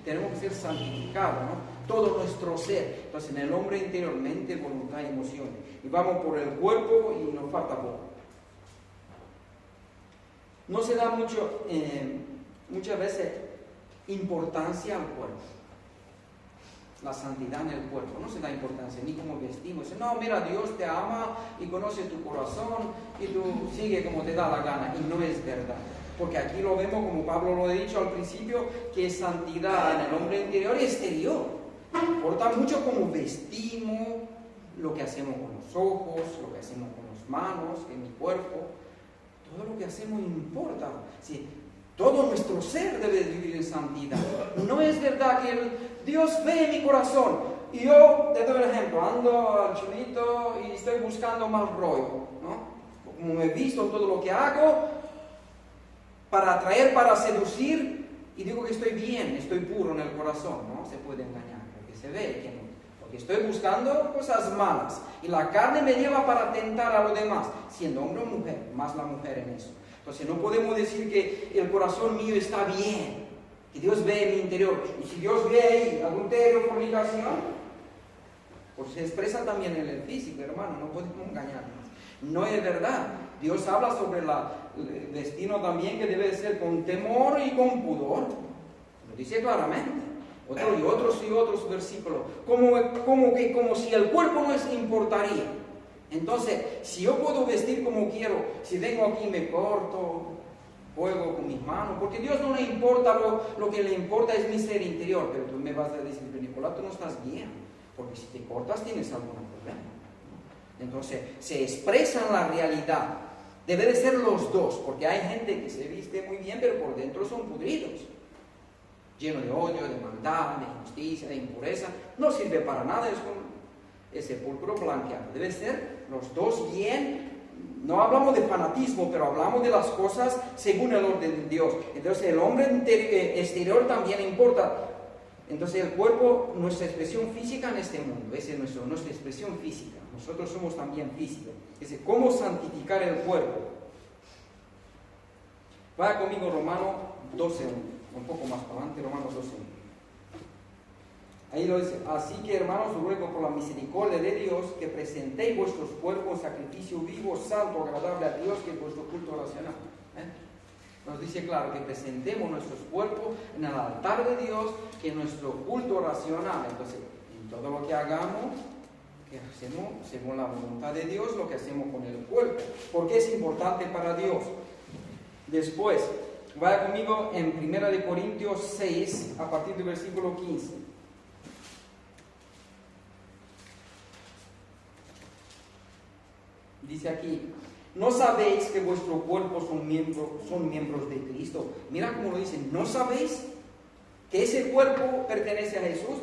tenemos que ser santificados, ¿no? Todo nuestro ser. Entonces, en el hombre interior, mente, voluntad y emociones. Y vamos por el cuerpo y nos falta poco. No se da muchas veces importancia al cuerpo. La santidad en el cuerpo. No se da importancia ni como vestimos. No, mira, Dios te ama y conoce tu corazón y tú sigue como te da la gana. Y no es verdad. Porque aquí lo vemos, como Pablo lo ha dicho al principio, que es santidad en el hombre interior y exterior. Importa mucho cómo vestimos, lo que hacemos con los ojos, lo que hacemos con las manos, en el cuerpo. Todo lo que hacemos importa. Sí, todo nuestro ser debe vivir en santidad. No es verdad que Dios ve mi corazón y yo, te doy un ejemplo, ando al chulito y estoy buscando mal rollo, ¿no? Como me he visto en todo lo que hago, para atraer, para seducir, y digo que estoy bien, estoy puro en el corazón, ¿no? Se puede engañar. porque se ve que no. Porque estoy buscando cosas malas y la carne me lleva para tentar a los demás, siendo hombre o mujer, más la mujer en eso. Entonces no podemos decir que el corazón mío está bien, que Dios ve en mi interior. Y si Dios ve ahí adulterio, fornicación, pues se expresa también en el físico, hermano, no podemos engañarnos. No es verdad. Dios habla sobre el destino también, que debe ser con temor y con pudor. Lo dice claramente. Otros versículos. Como si el cuerpo no les importaría. Entonces, si yo puedo vestir como quiero, si vengo aquí y me corto, juego con mis manos, porque a Dios no le importa, lo que le importa es mi ser interior. Pero tú me vas a decir, pero Nicolás, tú no estás bien, porque si te cortas tienes algún problema. Entonces, se expresa en la realidad. Debe de ser los dos, porque hay gente que se viste muy bien, pero por dentro son pudridos, llenos de odio, de maldad, de injusticia, de impureza. No sirve para nada, es como el sepulcro blanqueado. Debe ser los dos bien. No hablamos de fanatismo, pero hablamos de las cosas según el orden de Dios. Entonces el hombre exterior también importa. Entonces el cuerpo, nuestra expresión física en este mundo, esa es nuestra expresión física. Nosotros somos también físicos. Es cómo santificar el cuerpo. Vaya conmigo Romanos 12, un poco más para adelante, Romanos 12. Ahí lo dice: así que, hermanos, ruego por la misericordia de Dios que presentéis vuestros cuerpos en sacrificio vivo, santo, agradable a Dios, que es vuestro culto racional. Nos dice claro que presentemos nuestros cuerpos en el altar de Dios, que es nuestro culto racional. Entonces, en todo lo que hagamos, que hacemos según la voluntad de Dios, lo que hacemos con el cuerpo, porque es importante para Dios. Después, vaya conmigo en 1 Corintios 6, a partir del versículo 15. Dice aquí: ¿no sabéis que vuestro cuerpo son miembros de Cristo? Mira cómo lo dice: ¿no sabéis que ese cuerpo pertenece a Jesús?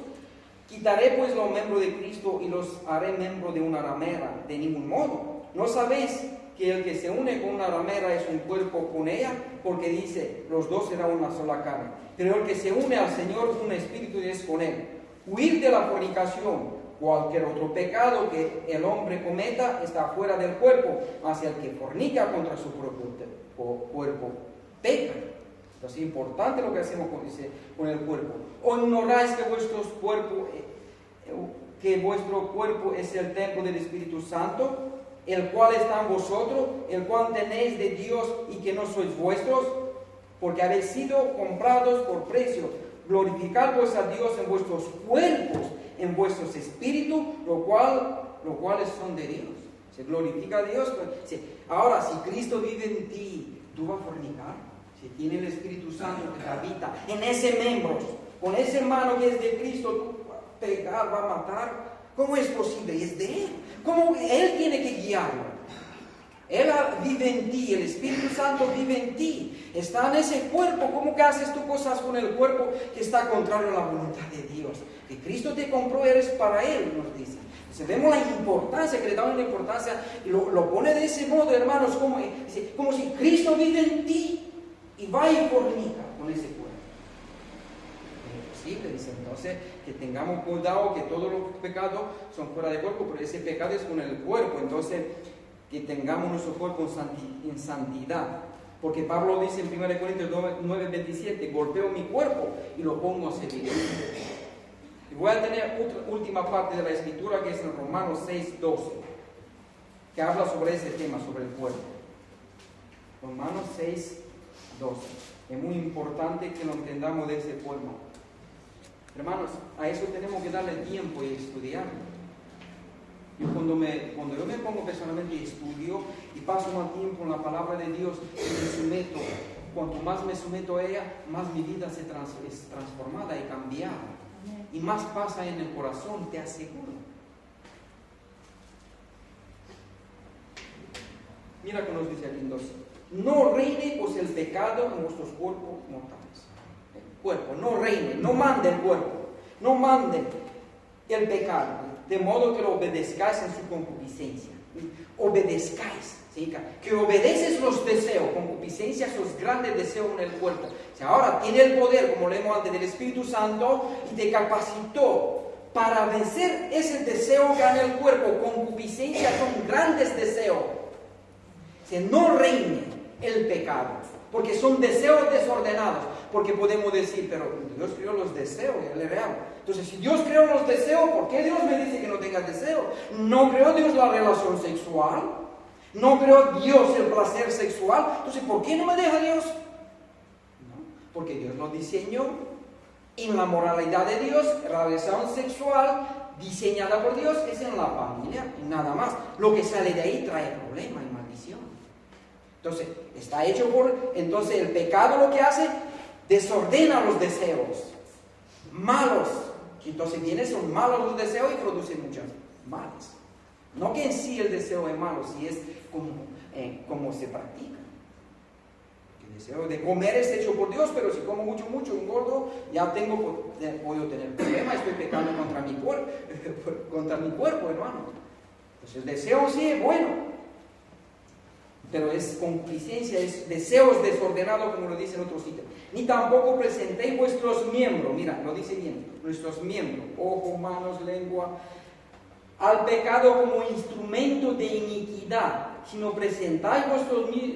Quitaré pues los miembros de Cristo y los haré miembros de una ramera. De ningún modo. ¿No sabéis que el que se une con una ramera es un cuerpo con ella? Porque dice: los dos serán una sola carne. Pero el que se une al Señor, un espíritu es con él. Huid de la fornicación. Cualquier otro pecado que el hombre cometa está fuera del cuerpo, mas el que fornica contra su propio cuerpo peca. Entonces es importante lo que hacemos con el cuerpo. ¿O ignoráis que vuestro cuerpo es el templo del Espíritu Santo, el cual está en vosotros, el cual tenéis de Dios y que no sois vuestros? Porque habéis sido comprados por precio. Glorificad pues a Dios en vuestros cuerpos, en vuestros espíritus, los cuales son de Dios. Se glorifica a Dios. Ahora, si Cristo vive en ti, ¿tú vas a fornicar? Si tiene el Espíritu Santo que te habita en ese miembro, con ese hermano que es de Cristo, ¿tú vas a pegar, vas a matar? ¿Cómo es posible? Es de Él. ¿Cómo Él tiene que guiarlo? Él vive en ti, el Espíritu Santo vive en ti, está en ese cuerpo. ¿Cómo que haces tú cosas con el cuerpo que está contrario a la voluntad de Dios? Que Cristo te compró, eres para Él, nos dice. Entonces vemos la importancia, que le damos la importancia, y lo pone de ese modo, hermanos, como si Cristo vive en ti y va y fornica con ese cuerpo. Es imposible, dice. Entonces, que tengamos cuidado, que todos los pecados son fuera de cuerpo, pero ese pecado es con el cuerpo. Entonces, que tengamos nuestro cuerpo en santidad. Porque Pablo dice en 1 Corintios 9:27, golpeo mi cuerpo y lo pongo a servir. Y voy a tener otra última parte de la escritura, que es en Romanos 6:12, que habla sobre ese tema, sobre el cuerpo. Romanos 6:12. Es muy importante que lo entendamos de ese cuerpo. Hermanos, a eso tenemos que darle tiempo y estudiarlo. Y cuando yo me pongo personalmente y estudio y paso más tiempo en la palabra de Dios y me someto, cuanto más me someto a ella, más mi vida es transformada y cambiada. Y más pasa en el corazón, te aseguro. Mira que nos dice aquí en 12. No reine pues el pecado en vuestros cuerpos mortales. El cuerpo, no reine, no mande el cuerpo, no mande el pecado, de modo que lo obedezcáis en su concupiscencia. Obedezcáis, ¿sí? Que obedeces los deseos, concupiscencia, esos grandes deseos en el cuerpo. O sea, ahora tiene el poder, como leemos antes, del Espíritu Santo, y te capacitó para vencer ese deseo que hay en el cuerpo, concupiscencia son grandes deseos. Que no reine el pecado, porque son deseos desordenados. Porque podemos decir, pero Dios creó los deseos, Él es real. Entonces, si Dios creó los deseos, ¿por qué Dios me dice que no tenga deseo? ¿No creó Dios la relación sexual? ¿No creó Dios el placer sexual? Entonces, ¿por qué no me deja Dios? No, porque Dios lo diseñó. En la moralidad de Dios, la relación sexual diseñada por Dios es en la familia, nada más. Lo que sale de ahí trae problema y maldición. Entonces, está hecho por... Entonces, el pecado lo que hace, desordena los deseos malos. Entonces, son malos los deseos y producen muchas males. No que en sí el deseo es malo, si es como se practica. El deseo de comer es hecho por Dios, pero si como mucho, engordo, ya puedo tener problemas, estoy pecando contra mi cuerpo, hermano. Entonces el deseo sí es bueno, pero es concupiscencia, es deseos desordenados, como lo dice en otro sitio. Ni tampoco presentéis vuestros miembros, mira, lo dice bien, nuestros miembros, ojos, manos, lengua, al pecado como instrumento de iniquidad, sino presentáis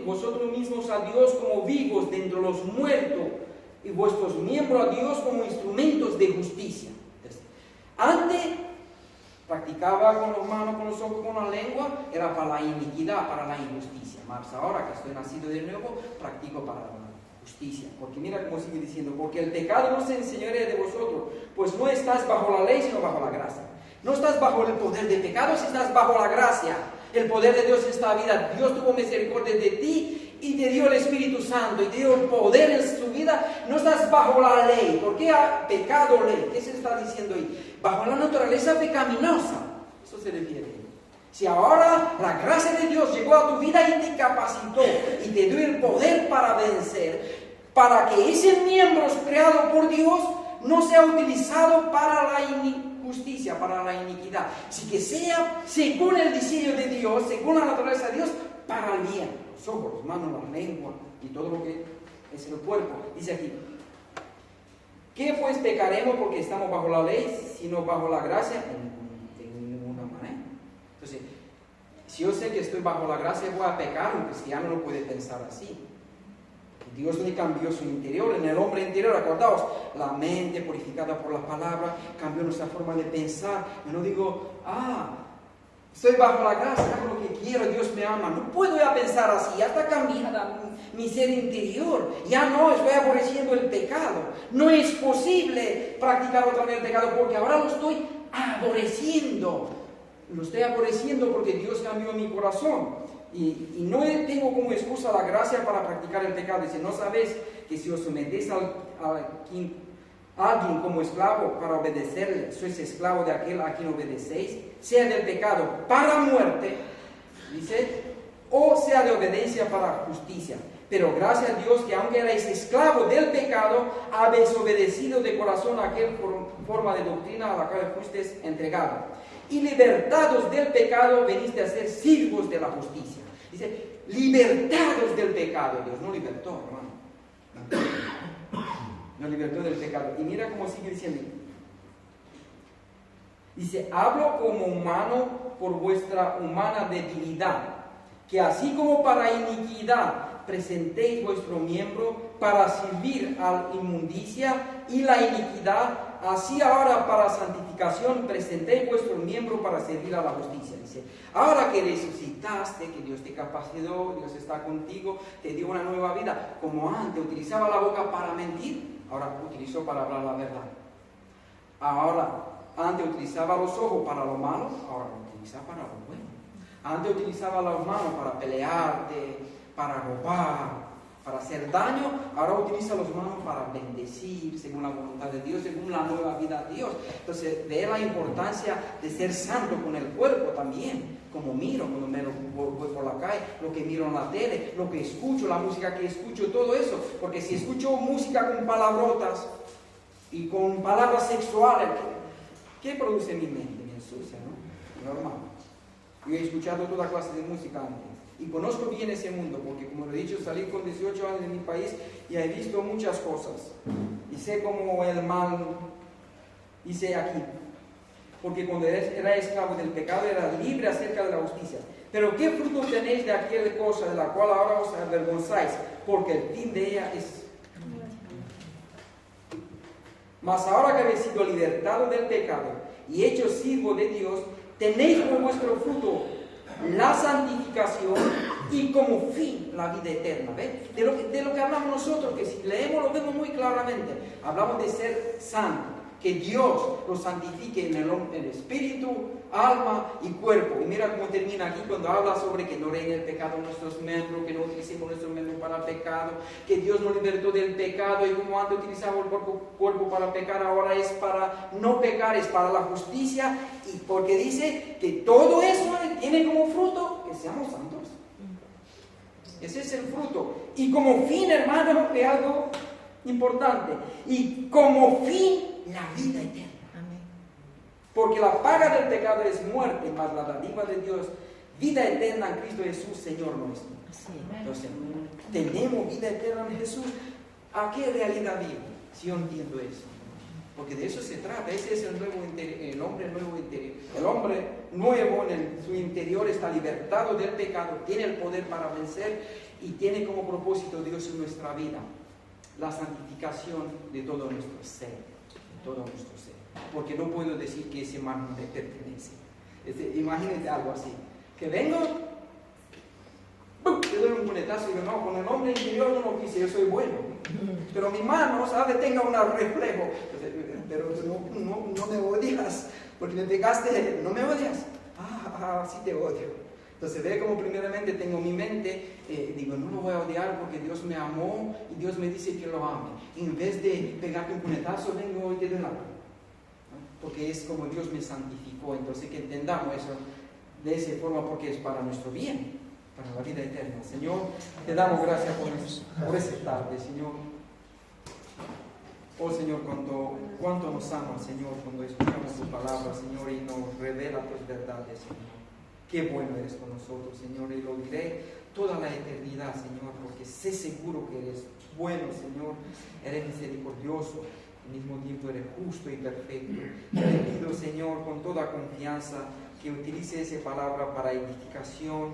vosotros mismos a Dios como vivos de entre los muertos y vuestros miembros a Dios como instrumentos de justicia. Antes practicaba con las manos, con los ojos, con la lengua, era para la iniquidad, para la injusticia. Más ahora que estoy nacido de nuevo, practico para la justicia. Porque mira cómo sigue diciendo, porque el pecado no se enseñorea de vosotros, pues no estás bajo la ley, sino bajo la gracia. No estás bajo el poder del pecado, si estás bajo la gracia. El poder de Dios en esta vida. Dios tuvo misericordia de ti y te dio el Espíritu Santo y te dio el poder en su vida. No estás bajo la ley. ¿Por qué ha pecado ley? ¿Qué se está diciendo ahí? Bajo la naturaleza pecaminosa. Eso se refiere. Si ahora la gracia de Dios llegó a tu vida y te capacitó y te dio el poder para vencer, para que ese miembro creado por Dios no sea utilizado para la injusticia, para la iniquidad, sino que sea según el diseño de Dios, según la naturaleza de Dios, para el bien. Los ojos, las manos, la lengua y todo lo que es el cuerpo. Dice aquí, ¿qué pues pecaremos porque estamos bajo la ley, sino bajo la gracia? De ninguna manera. Entonces, si yo sé que estoy bajo la gracia, voy a pecar. Un cristiano no puede pensar así. Dios le cambió su interior, en el hombre interior, acordaos, la mente purificada por la palabra, cambió nuestra forma de pensar. Yo no digo, estoy bajo la gracia, hago lo que quiero, Dios me ama. No puedo ya pensar así, ya está cambiada mi ser interior. Ya no estoy aborreciendo el pecado. No es posible practicar otra vez el pecado porque ahora lo estoy aborreciendo. Lo estoy aborreciendo porque Dios cambió mi corazón. Y no tengo como excusa la gracia para practicar el pecado. Dice, ¿no sabéis que si os sometéis a alguien como esclavo para obedecerle, sois esclavo de aquel a quien obedecéis, sea del pecado para muerte, dice, o sea de obediencia para justicia? Pero gracias a Dios que aunque erais esclavos del pecado, habéis obedecido de corazón a aquella forma de doctrina a la cual fuisteis entregados. Y libertados del pecado, veniste a ser siervos de la justicia. Dice, libertados del pecado. Dios no libertó, hermano. No libertó del pecado. Y mira cómo sigue diciendo. Dice, hablo como humano por vuestra humana debilidad, que así como para iniquidad presentéis vuestro miembro para servir a la inmundicia y la iniquidad, así ahora para santificación presentéis vuestro miembro para servir a la justicia. Dice, ahora que resucitaste, que Dios te capacitó, Dios está contigo, te dio una nueva vida, como antes utilizaba la boca para mentir, ahora utilizó para hablar la verdad. Ahora, antes utilizaba los ojos para lo malo, ahora lo utiliza para lo bueno. Antes utilizaba las manos para pelearte, para robar, para hacer daño, ahora utiliza las manos para bendecir según la voluntad de Dios, según la nueva vida de Dios. Entonces, ve la importancia de ser santo con el cuerpo también, como miro cuando me voy por la calle, lo que miro en la tele, lo que escucho, la música que escucho, todo eso. Porque si escucho música con palabrotas y con palabras sexuales, ¿qué produce mi mente? Me ensucia, ¿no? Normal. Yo he escuchado toda clase de música antes. Y conozco bien ese mundo, porque como lo he dicho, salí con 18 años de mi país y he visto muchas cosas. Y sé cómo el mal, dice aquí, porque cuando era esclavo del pecado era libre acerca de la justicia. Pero ¿qué fruto tenéis de aquella cosa de la cual ahora os avergonzáis? Porque el fin de ella es... Mas ahora que habéis sido libertados del pecado y hechos siervos de Dios, tenéis como vuestro fruto la santificación y como fin la vida eterna. ¿Ves? De lo que hablamos nosotros, que si leemos lo vemos muy claramente. Hablamos de ser santo, que Dios lo santifique en el espíritu, alma y cuerpo. Y mira cómo termina aquí cuando habla sobre que no reine el pecado en nuestros miembros, que no utilicemos nuestros miembros para el pecado, que Dios nos libertó del pecado y como antes utilizaba el cuerpo para pecar, ahora es para no pecar, es para la justicia. Y porque dice que todo eso tiene como fruto que seamos santos. Ese es el fruto. Y como fin, hermano, de algo importante. Y como fin, la vida eterna. Amén. Porque la paga del pecado es muerte, mas la dádiva de Dios, vida eterna en Cristo Jesús, Señor nuestro. Entonces, tenemos vida eterna en Jesús. ¿A qué realidad vivo? Si yo entiendo eso. Porque de eso se trata. Ese es el hombre nuevo interior. El hombre nuevo en su interior está libertado del pecado, tiene el poder para vencer y tiene como propósito Dios en nuestra vida la santificación de todo nuestro ser. Todo nuestro ser. Porque no puedo decir que ese mal no me pertenece. Imagínate algo así. Que vengo, te doy un puñetazo y digo, no, con el hombre interior no lo quise, yo soy bueno. Pero mi mano, ¿sabes? Tenga un reflejo. Pero no me odias, porque me pegaste, no me odias. Sí te odio. Entonces ve como primeramente tengo mi mente, digo, no lo voy a odiar porque Dios me amó y Dios me dice que lo ame. Y en vez de pegarte un puñetazo, vengo y te doy la mano. Porque es como Dios me santificó. Entonces que entendamos eso de esa forma porque es para nuestro bien, para la vida eterna. Señor, te damos gracias por esta tarde, Señor. Oh Señor, cuánto nos amas, Señor, cuando escuchamos tu palabra, Señor, y nos revela tus verdades, Señor. Qué bueno eres con nosotros, Señor, y lo diré toda la eternidad, Señor, porque sé seguro que eres bueno, Señor, eres misericordioso, al mismo tiempo eres justo y perfecto. Te pido, Señor, con toda confianza, que utilice esa palabra para edificación,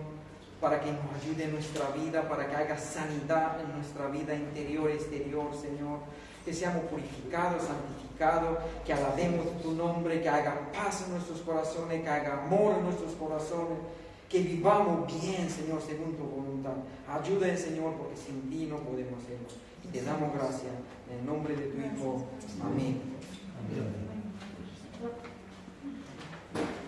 para que nos ayude en nuestra vida, para que haga sanidad en nuestra vida interior y exterior, Señor. Que seamos purificados, santificados, que alabemos tu nombre, que haga paz en nuestros corazones, que haga amor en nuestros corazones, que vivamos bien, Señor, según tu voluntad. Ayúdame, Señor, porque sin ti no podemos hacerlo. Te damos gracias en el nombre de tu Hijo. Amén. Amén.